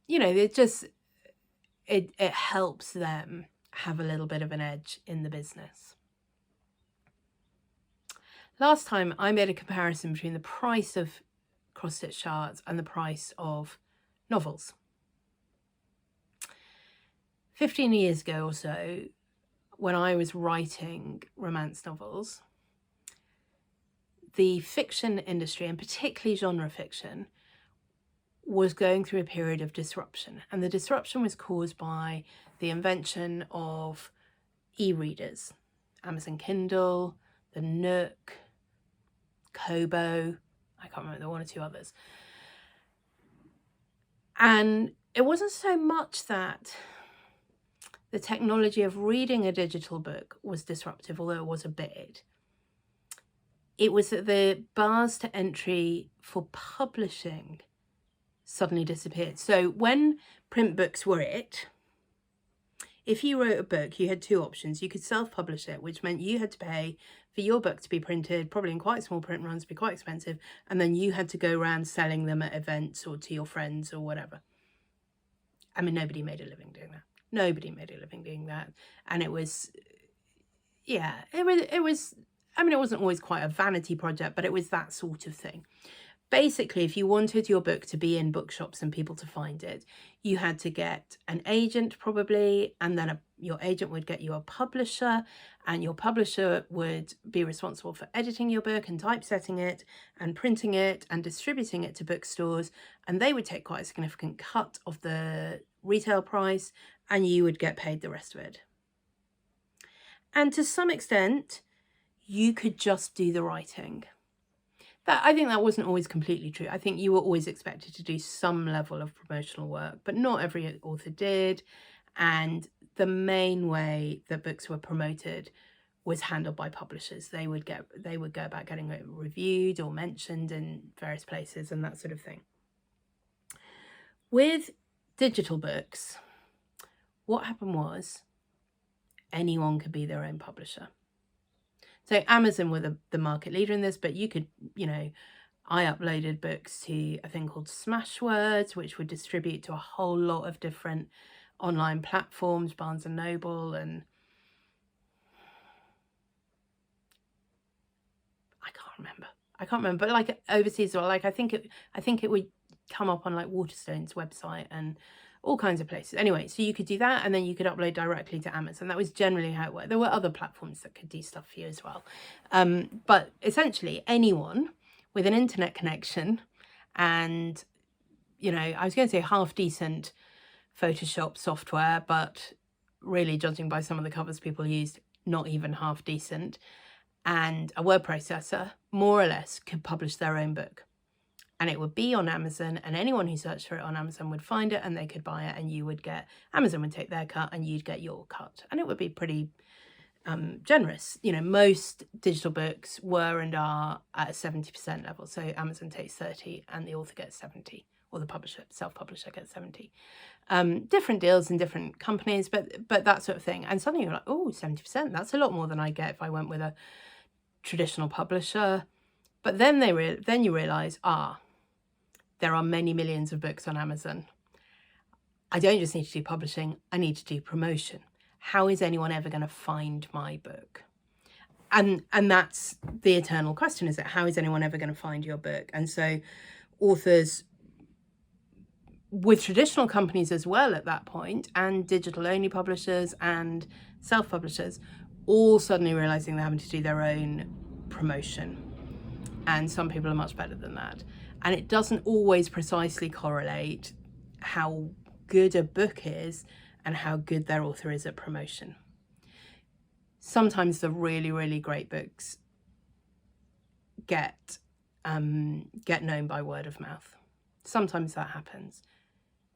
Speaker 1: You know, it helps them have a little bit of an edge in the business. Last time I made a comparison between the price of cross-stitch charts and the price of novels. 15 years ago or so, when I was writing romance novels, the fiction industry, and particularly genre fiction, was going through a period of disruption. And the disruption was caused by the invention of e-readers, Amazon Kindle, the Nook, Kobo, I can't remember, there were one or two others. And it wasn't so much that the technology of reading a digital book was disruptive, although it was a bit. It was that the bars to entry for publishing suddenly disappeared. So when print books were it, if you wrote a book, you had two options. You could self-publish it, which meant you had to pay for your book to be printed, probably in quite small print runs, be quite expensive, and then you had to go around selling them at events or to your friends or whatever. I mean, nobody made a living doing that. Nobody made a living doing that. And it was, yeah, it was, I mean, it wasn't always quite a vanity project, but it was that sort of thing. Basically, if you wanted your book to be in bookshops and people to find it, you had to get an agent probably, and then your agent would get you a publisher, and your publisher would be responsible for editing your book and typesetting it and printing it and distributing it to bookstores, and they would take quite a significant cut of the retail price, and you would get paid the rest of it. And to some extent, you could just do the writing. I think that wasn't always completely true. I think you were always expected to do some level of promotional work, but not every author did. And the main way that books were promoted was handled by publishers. They would go about getting it reviewed or mentioned in various places and that sort of thing. With digital books, what happened was anyone could be their own publisher. So Amazon were the market leader in this, but you could, you know, I uploaded books to a thing called Smashwords, which would distribute to a whole lot of different online platforms, Barnes and Noble, and I can't remember, but like overseas, or like I think it would come up on like Waterstone's website and all kinds of places. Anyway, so you could do that, and then you could upload directly to Amazon. That was generally how it worked. There were other platforms that could do stuff for you as well. But essentially anyone with an internet connection and, you know, I was going to say half decent Photoshop software, but really judging by some of the covers people used, not even half decent, and a word processor, more or less could publish their own book. And it would be on Amazon, and anyone who searched for it on Amazon would find it, and they could buy it, and you would get, Amazon would take their cut and you'd get your cut. And it would be pretty generous. You know, most digital books were and are at a 70% level. So Amazon takes 30 and the author gets 70, or the publisher, self-publisher gets 70. Different deals in different companies, but that sort of thing. And suddenly you're like, oh, 70%, that's a lot more than I get if I went with a traditional publisher. But then then you realize, there are many millions of books on Amazon. I don't just need to do publishing, I need to do promotion. How is anyone ever going to find my book? And that's the eternal question, is it? How is anyone ever going to find your book? And so authors with traditional companies as well at that point, and digital only publishers and self-publishers, all suddenly realizing they're having to do their own promotion. And some people are much better than that. And it doesn't always precisely correlate how good a book is and how good their author is at promotion. Sometimes the really, really great books get known by word of mouth. Sometimes that happens.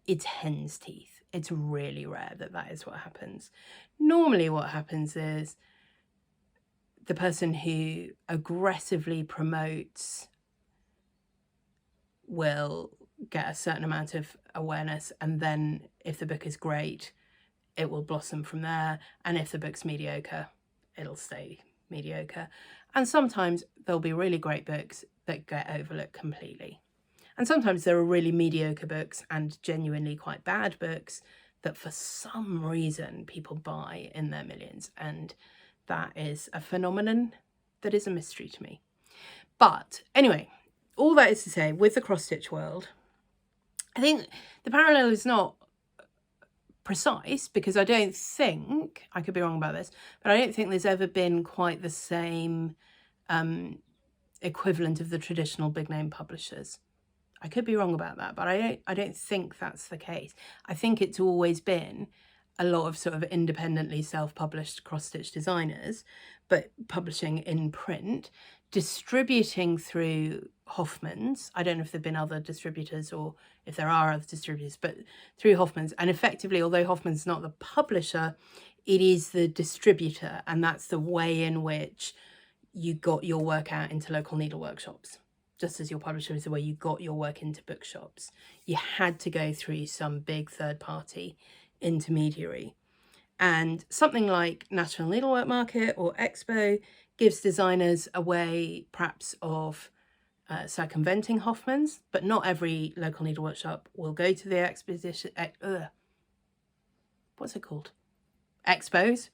Speaker 1: It's hen's teeth. It's really rare that is what happens. Normally what happens is the person who aggressively promotes will get a certain amount of awareness, and then if the book is great, it will blossom from there. And if the book's mediocre, it'll stay mediocre. And sometimes there'll be really great books that get overlooked completely. And sometimes there are really mediocre books and genuinely quite bad books that for some reason people buy in their millions. And that is a phenomenon that is a mystery to me. But anyway, all that is to say, with the cross-stitch world, I think the parallel is not precise, because I don't think, I could be wrong about this, but I don't think there's ever been quite the same equivalent of the traditional big name publishers. I could be wrong about that, but I don't think that's the case. I think it's always been a lot of sort of independently self-published cross-stitch designers, but publishing in print, distributing through Hoffman's. I don't know if there've been other distributors or if there are other distributors, but through Hoffman's. And effectively, although Hoffman's not the publisher, it is the distributor. And that's the way in which you got your work out into local needle workshops. Just as your publisher is the way you got your work into bookshops. You had to go through some big third-party intermediary. And something like National Needlework Market or Expo gives designers a way perhaps of circumventing Hoffman's, but not every local needle workshop will go to the exposition. What's it called? Expos.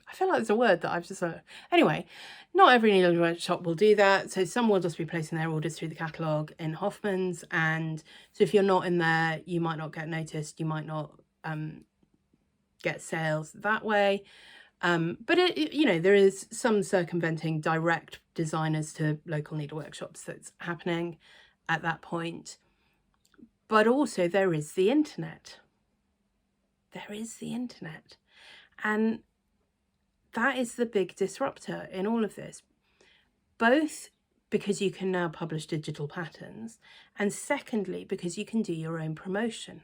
Speaker 1: I feel like there's a word that I've just... Anyway, not every needle workshop will do that. So some will just be placing their orders through the catalogue in Hoffman's. And so if you're not in there, you might not get noticed. You might not get sales that way. But, you know, there is some circumventing direct designers to local needle workshops that's happening at that point. But also there is the internet. There is the internet. And that is the big disruptor in all of this, both because you can now publish digital patterns, and secondly, because you can do your own promotion.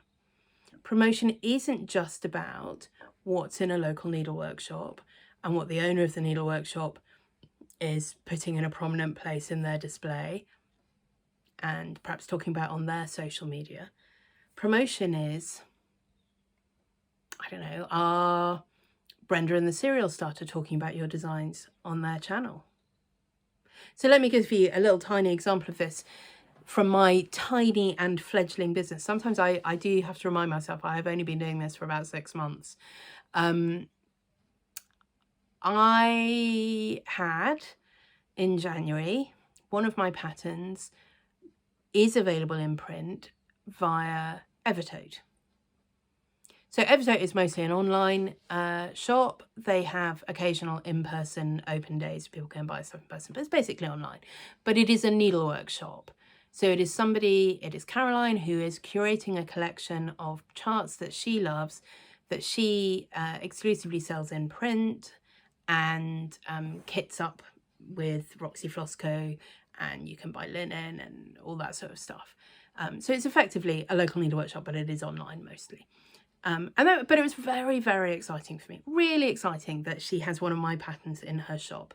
Speaker 1: Promotion isn't just about what's in a local needle workshop and what the owner of the needle workshop is putting in a prominent place in their display and perhaps talking about on their social media. Promotion is, I don't know, are Brenda and the Serial Starter talking about your designs on their channel? So let me give you a little tiny example of this. from my tiny and fledgling business. Sometimes I do have to remind myself I have only been doing this for about 6 months. I had, in January, one of my patterns is available in print via Evertote. So Evertote is mostly an online shop. They have occasional in-person open days. People can buy stuff in person, but it's basically online. But it is a needlework shop. So it is Caroline, who is curating a collection of charts that she loves, that she exclusively sells in print and kits up with Roxy Floss Co. And you can buy linen and all that sort of stuff. So it's effectively a local needlework shop, but it is online mostly. But it was very, very exciting for me. Really exciting that she has one of my patterns in her shop.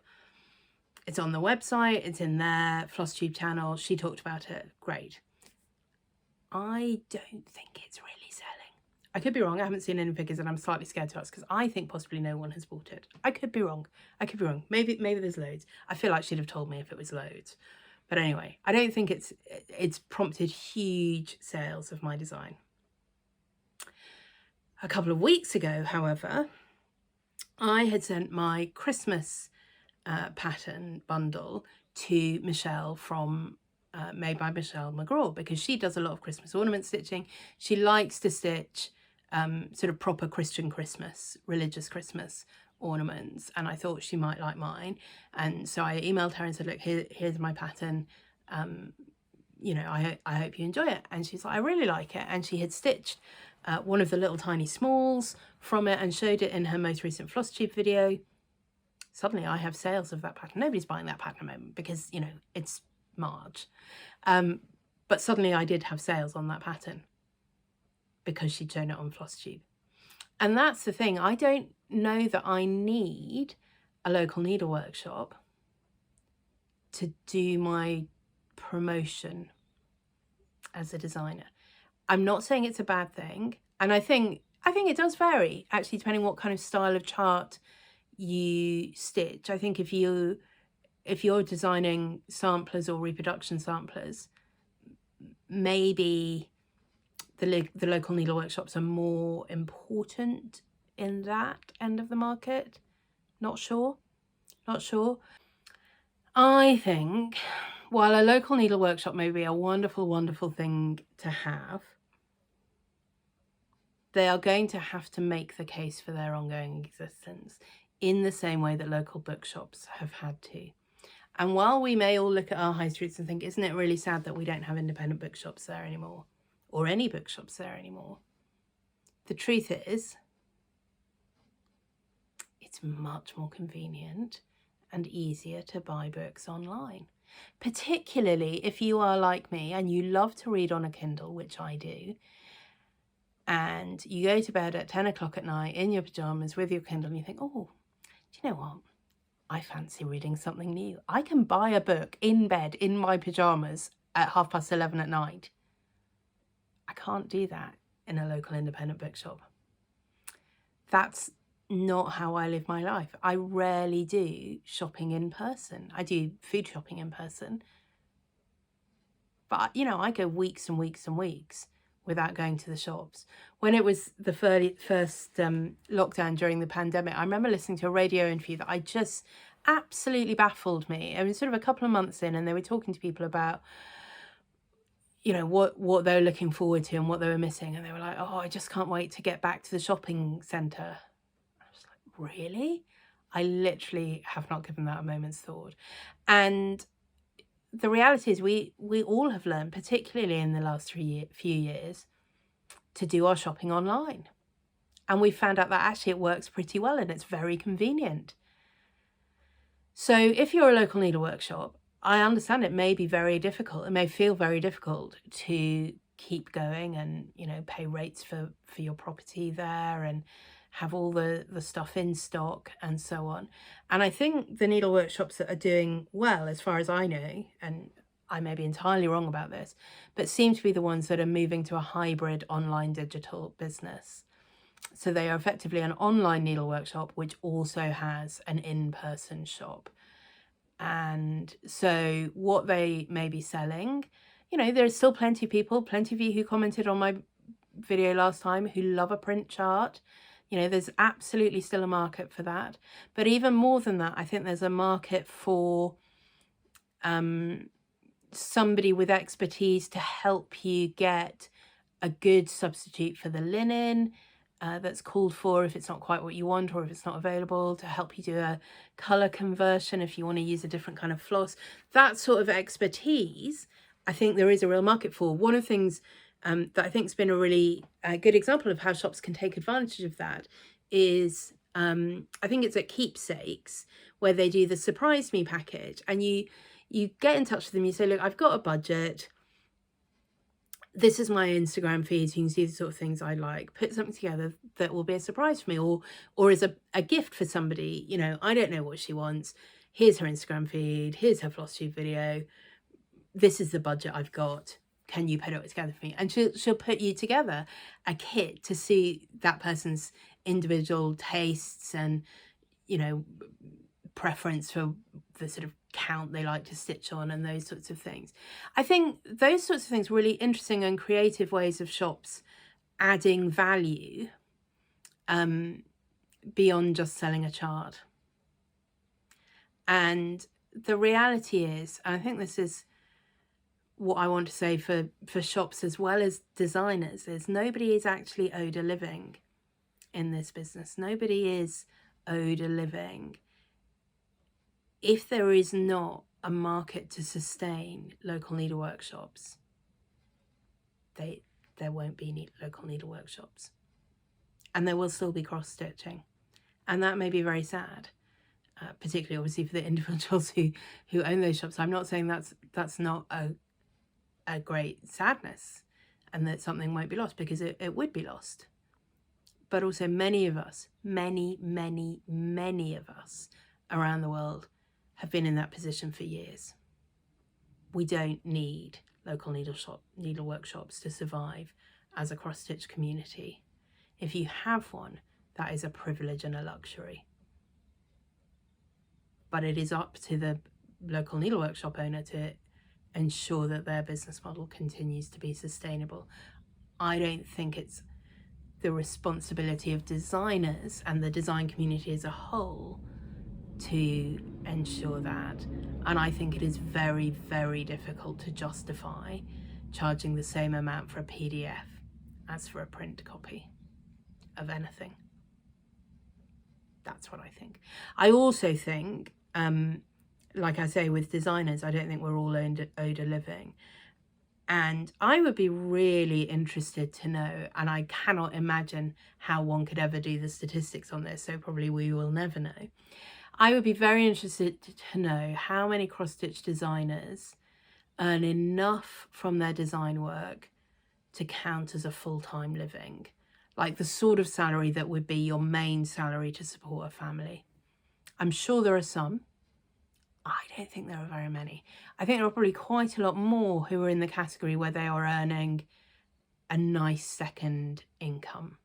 Speaker 1: It's on the website, it's in their Flosstube channel. She talked about it. Great. I don't think it's really selling. I could be wrong. I haven't seen any figures and I'm slightly scared to ask because I think possibly no one has bought it. I could be wrong. I could be wrong. Maybe there's loads. I feel like she'd have told me if it was loads. But anyway, I don't think it's prompted huge sales of my design. A couple of weeks ago, however, I had sent my Christmas pattern bundle to Michelle from Made by Michelle McGraw, because she does a lot of Christmas ornament stitching. She likes to stitch sort of proper Christian Christmas, religious Christmas ornaments, and I thought she might like mine. And so I emailed her and said, look, here's my pattern. You know, I hope you enjoy it. And she's like, I really like it. And she had stitched one of the little tiny smalls from it and showed it in her most recent Flosstube video. Suddenly I have sales of that pattern. Nobody's buying that pattern at the moment because, you know, it's March. But suddenly I did have sales on that pattern because she'd shown it on Flosstube. And that's the thing. I don't know that I need a local needlework shop to do my promotion as a designer. I'm not saying it's a bad thing. And I think it does vary, actually, depending what kind of style of chart you stitch. I think if you're designing samplers or reproduction samplers, maybe the local needlework shops are more important in that end of the market. Not sure. I think while a local needlework shop may be a wonderful, wonderful thing to have, they are going to have to make the case for their ongoing existence in the same way that local bookshops have had to. And while we may all look at our high streets and think, isn't it really sad that we don't have independent bookshops there anymore, or any bookshops there anymore? The truth is, it's much more convenient and easier to buy books online, particularly if you are like me and you love to read on a Kindle, which I do, and you go to bed at 10 o'clock at night in your pajamas with your Kindle and you think, oh, do you know what? I fancy reading something new. I can buy a book in bed in my pajamas at 11:30 at night. I can't do that in a local independent bookshop. That's not how I live my life. I rarely do shopping in person. I do food shopping in person. But, you know, I go weeks and weeks and weeks without going to the shops. When it was the first lockdown during the pandemic, I remember listening to a radio interview that I just absolutely baffled me. It was sort of a couple of months in and they were talking to people about, you know, what they were looking forward to and what they were missing. And they were like, oh, I just can't wait to get back to the shopping centre. I was like, really? I literally have not given that a moment's thought. And the reality is we all have learned, particularly in the last few years, to do our shopping online. And we found out that actually it works pretty well and it's very convenient. So if you're a local needlework shop, I understand it may be very difficult. It may feel very difficult to keep going and, you know, pay rates for your property there and have all the stuff in stock and so on. And I think the needlework shops that are doing well, as far as I know, and I may be entirely wrong about this, but seem to be the ones that are moving to a hybrid online digital business. So they are effectively an online needlework shop, which also has an in-person shop. And so what they may be selling, you know, there's still plenty of people, plenty of you who commented on my video last time who love a print chart. You know, there's absolutely still a market for that. But even more than that, I think there's a market for somebody with expertise to help you get a good substitute for the linen that's called for if it's not quite what you want or if it's not available, to help you do a colour conversion if you want to use a different kind of floss. That sort of expertise, I think there is a real market for. One of the things that I think has been a really good example of how shops can take advantage of that is, I think it's at Keepsakes, where they do the Surprise Me package, and you get in touch with them, you say, look, I've got a budget, this is my Instagram feed, so you can see the sort of things I like, put something together that will be a surprise for me, or is a gift for somebody. You know, I don't know what she wants, here's her Instagram feed, here's her Flosstube video, this is the budget I've got, can you put it together for me? And she'll put you together a kit to suit that person's individual tastes and, you know, preference for the sort of count they like to stitch on and those sorts of things. I think those sorts of things are really interesting and creative ways of shops adding value beyond just selling a chart. And the reality is, and I think this is what I want to say for shops as well as designers, is nobody is actually owed a living in this business. Nobody is owed a living. If there is not a market to sustain local needle workshops, there won't be local needle workshops, and there will still be cross stitching, and that may be very sad, particularly obviously for the individuals who own those shops. I'm not saying that's not a great sadness and that something won't be lost, because it would be lost. But also many of us, many of us around the world have been in that position for years. We don't need local needle workshops to survive as a cross-stitch community. If you have one, that is a privilege and a luxury. But it is up to the local needle workshop owner to ensure that their business model continues to be sustainable. I don't think it's the responsibility of designers and the design community as a whole to ensure that. And I think it is very difficult to justify charging the same amount for a PDF as for a print copy of anything. That's what I think. I also think, like I say, with designers, I don't think we're all owed a living. And I would be really interested to know, and I cannot imagine how one could ever do the statistics on this, so probably we will never know. I would be very interested to know how many cross-stitch designers earn enough from their design work to count as a full-time living, like the sort of salary that would be your main salary to support a family. I'm sure there are some. I don't think there are very many. I think there are probably quite a lot more who are in the category where they are earning a nice second income.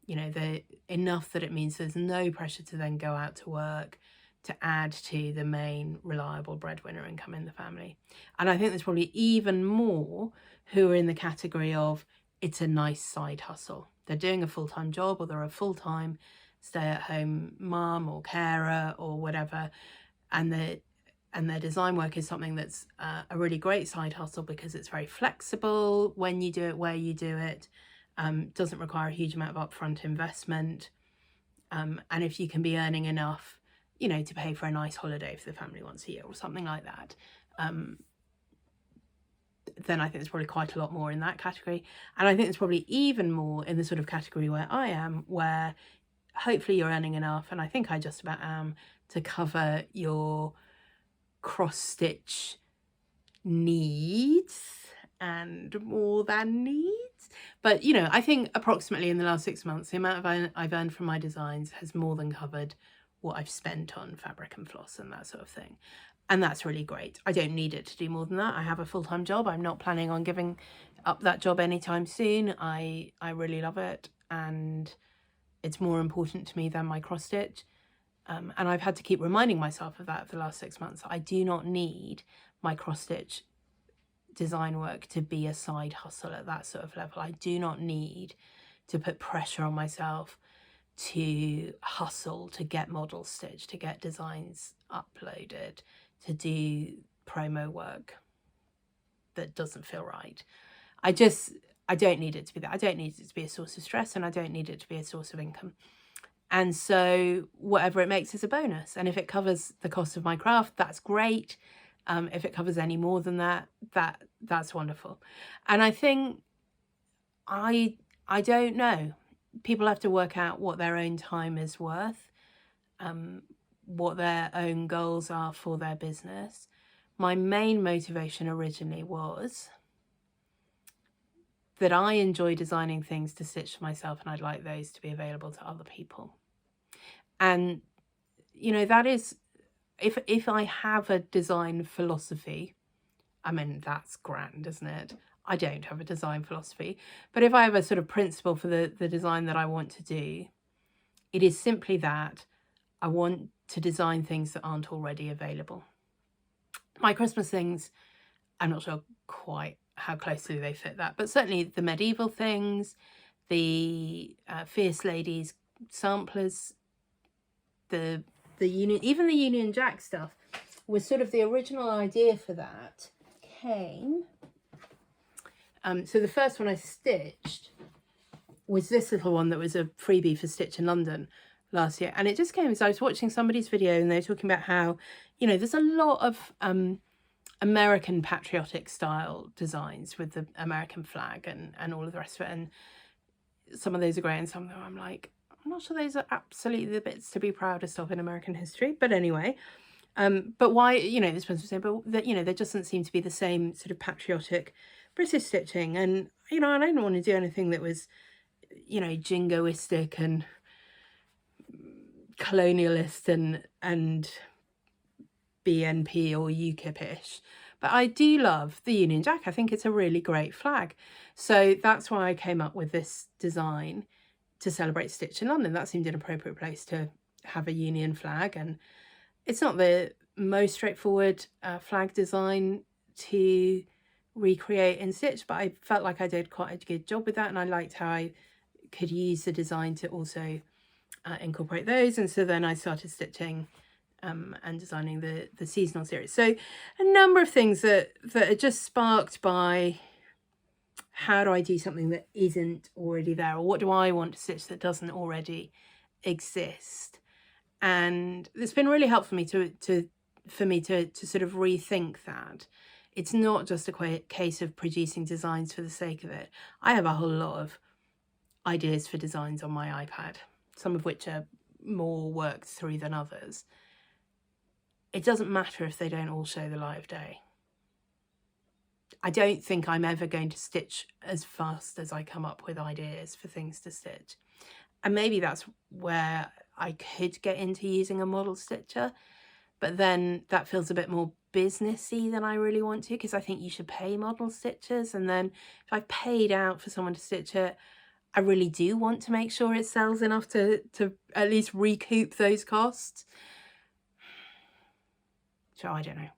Speaker 1: You know, they're enough that it means there's no pressure to then go out to work to add to the main reliable breadwinner income in the family. And I think there's probably even more who are in the category of it's a nice side hustle. They're doing a full-time job, or they're a full-time stay-at-home mum or carer or whatever, and their design work is something that's a really great side hustle because it's very flexible when you do it, where you do it. Doesn't require a huge amount of upfront investment, and if you can be earning enough, you know, to pay for a nice holiday for the family once a year or something like that, then I think there's probably quite a lot more in that category. And I think there's probably even more in the sort of category where I am, where hopefully you're earning enough, and I think I just about am, to cover your cross-stitch needs and more than needs. But, you know, I think approximately in the last 6 months, the amount I've earned from my designs has more than covered what I've spent on fabric and floss and that sort of thing. And that's really great. I don't need it to do more than that. I have a full-time job. I'm not planning on giving up that job anytime soon. I really love it, and it's more important to me than my cross-stitch. And I've had to keep reminding myself of that for the last 6 months. I do not need my cross-stitch design work to be a side hustle at that sort of level. I do not need to put pressure on myself to hustle, to get models stitched, to get designs uploaded, to do promo work that doesn't feel right. I don't need it to be that. I don't need it to be a source of stress, and I don't need it to be a source of income. And so whatever it makes is a bonus. And if it covers the cost of my craft, that's great. If it covers any more than that, that's wonderful. And I think I don't know. People have to work out what their own time is worth, what their own goals are for their business. My main motivation originally was that I enjoy designing things to stitch for myself, and I'd like those to be available to other people. And, you know, that is, if I have a design philosophy, I mean, that's grand, isn't it? I don't have a design philosophy, but if I have a sort of principle for the design that I want to do, it is simply that I want to design things that aren't already available. My Christmas things, I'm not sure quite how closely they fit that, but certainly the medieval things, the Fierce Ladies samplers, the Union, even the Union Jack stuff was sort of the original idea for that came. So the first one I stitched was this little one that was a freebie for Stitch in London last year. And it just came as I was watching somebody's video, and they were talking about how, you know, there's a lot of American patriotic style designs with the American flag and all of the rest of it. And some of those are great, and some of them I'm like, I'm not sure those are absolutely the bits to be proudest of in American history. But anyway, but why, you know, this person was saying, but that, you know, there doesn't seem to be the same sort of patriotic British stitching. And, you know, I didn't want to do anything that was, you know, jingoistic and colonialist and BNP or UKIP-ish. But I do love the Union Jack. I think it's a really great flag. So that's why I came up with this design to celebrate Stitch in London. That seemed an appropriate place to have a Union flag. And it's not the most straightforward flag design to recreate in Stitch, but I felt like I did quite a good job with that, and I liked how I could use the design to also incorporate those. And so then I started stitching and designing the seasonal series. So a number of things that are just sparked by how do I do something that isn't already there, or what do I want to stitch that doesn't already exist. And it's been really helpful for me to sort of rethink that. It's not just a case of producing designs for the sake of it. I have a whole lot of ideas for designs on my iPad, some of which are more worked through than others. It doesn't matter if they don't all show the light of day. I don't think I'm ever going to stitch as fast as I come up with ideas for things to stitch. And maybe that's where I could get into using a model stitcher, but then that feels a bit more businessy than I really want to, because I think you should pay model stitchers. And then if I've paid out for someone to stitch it, I really do want to make sure it sells enough to at least recoup those costs. So I don't know.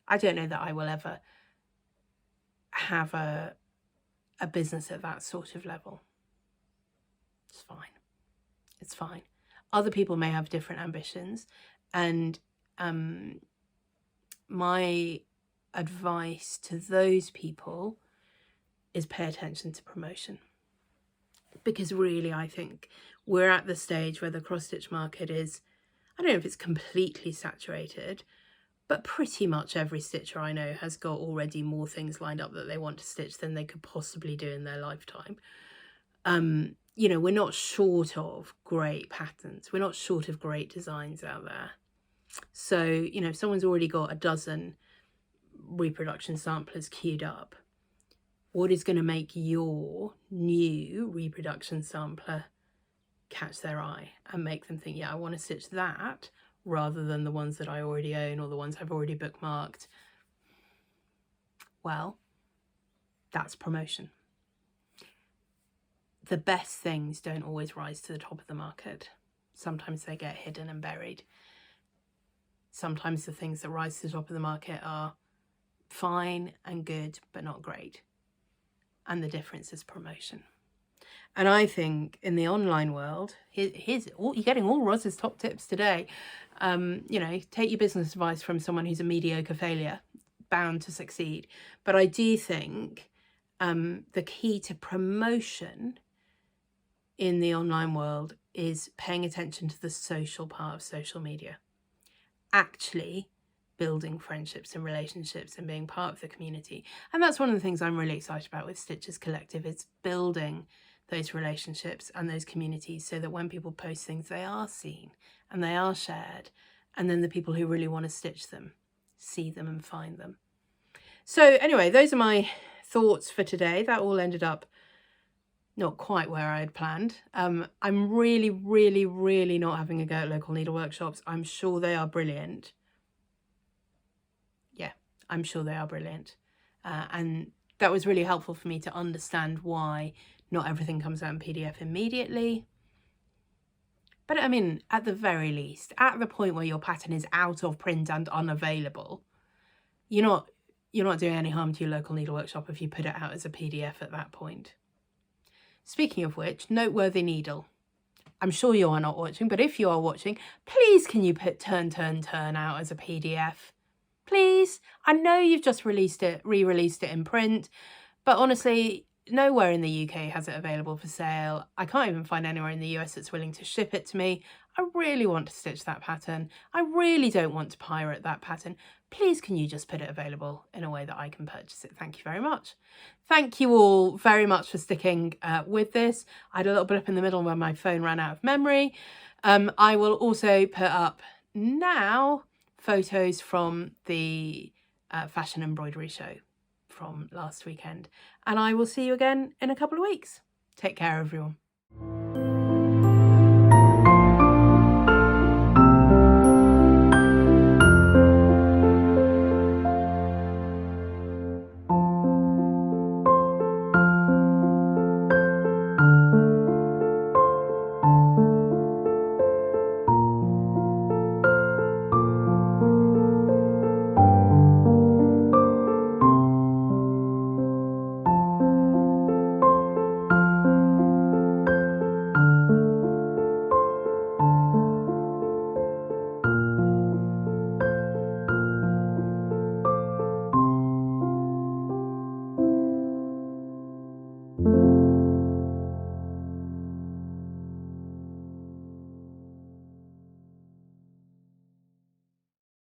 Speaker 1: I don't know that I will ever have a business at that sort of level. It's fine. It's fine. Other people may have different ambitions, and my advice to those people is pay attention to promotion. Because really, I think we're at the stage where the cross-stitch market is, I don't know if it's completely saturated, but pretty much every stitcher I know has got already more things lined up that they want to stitch than they could possibly do in their lifetime. You know, we're not short of great patterns. We're not short of great designs out there. So, you know, if someone's already got a dozen reproduction samplers queued up, what is going to make your new reproduction sampler catch their eye and make them think, yeah, I want to stitch that, rather than the ones that I already own or the ones I've already bookmarked? Well, that's promotion. The best things don't always rise to the top of the market. Sometimes they get hidden and buried. Sometimes the things that rise to the top of the market are fine and good, but not great. And the difference is promotion. And I think in the online world, you're getting all Roz's top tips today. You know, take your business advice from someone who's a mediocre failure, bound to succeed. But I do think the key to promotion in the online world is paying attention to the social part of social media. Actually building friendships and relationships and being part of the community. And that's one of the things I'm really excited about with Stitches Collective. It's building those relationships and those communities so that when people post things, they are seen and they are shared. And then the people who really want to stitch them, see them and find them. So anyway, those are my thoughts for today. That all ended up not quite where I had planned. I'm really, really, really not having a go at local needle workshops. I'm sure they are brilliant. Yeah, I'm sure they are brilliant. And that was really helpful for me to understand why not everything comes out in PDF immediately. But I mean, at the very least, at the point where your pattern is out of print and unavailable, you're not doing any harm to your local needle workshop if you put it out as a PDF at that point. Speaking of which, Noteworthy Needle. I'm sure you are not watching, but if you are watching, please can you put Turn out as a PDF? Please. I know you've just re-released it in print, but honestly, nowhere in the UK has it available for sale. I can't even find anywhere in the US that's willing to ship it to me. I really want to stitch that pattern. I really don't want to pirate that pattern. Please can you just put it available in a way that I can purchase it? Thank you very much. Thank you all very much for sticking with this. I had a little blip in the middle when my phone ran out of memory. I will also put up now photos from the fashion embroidery show from last weekend. And I will see you again in a couple of weeks. Take care, everyone.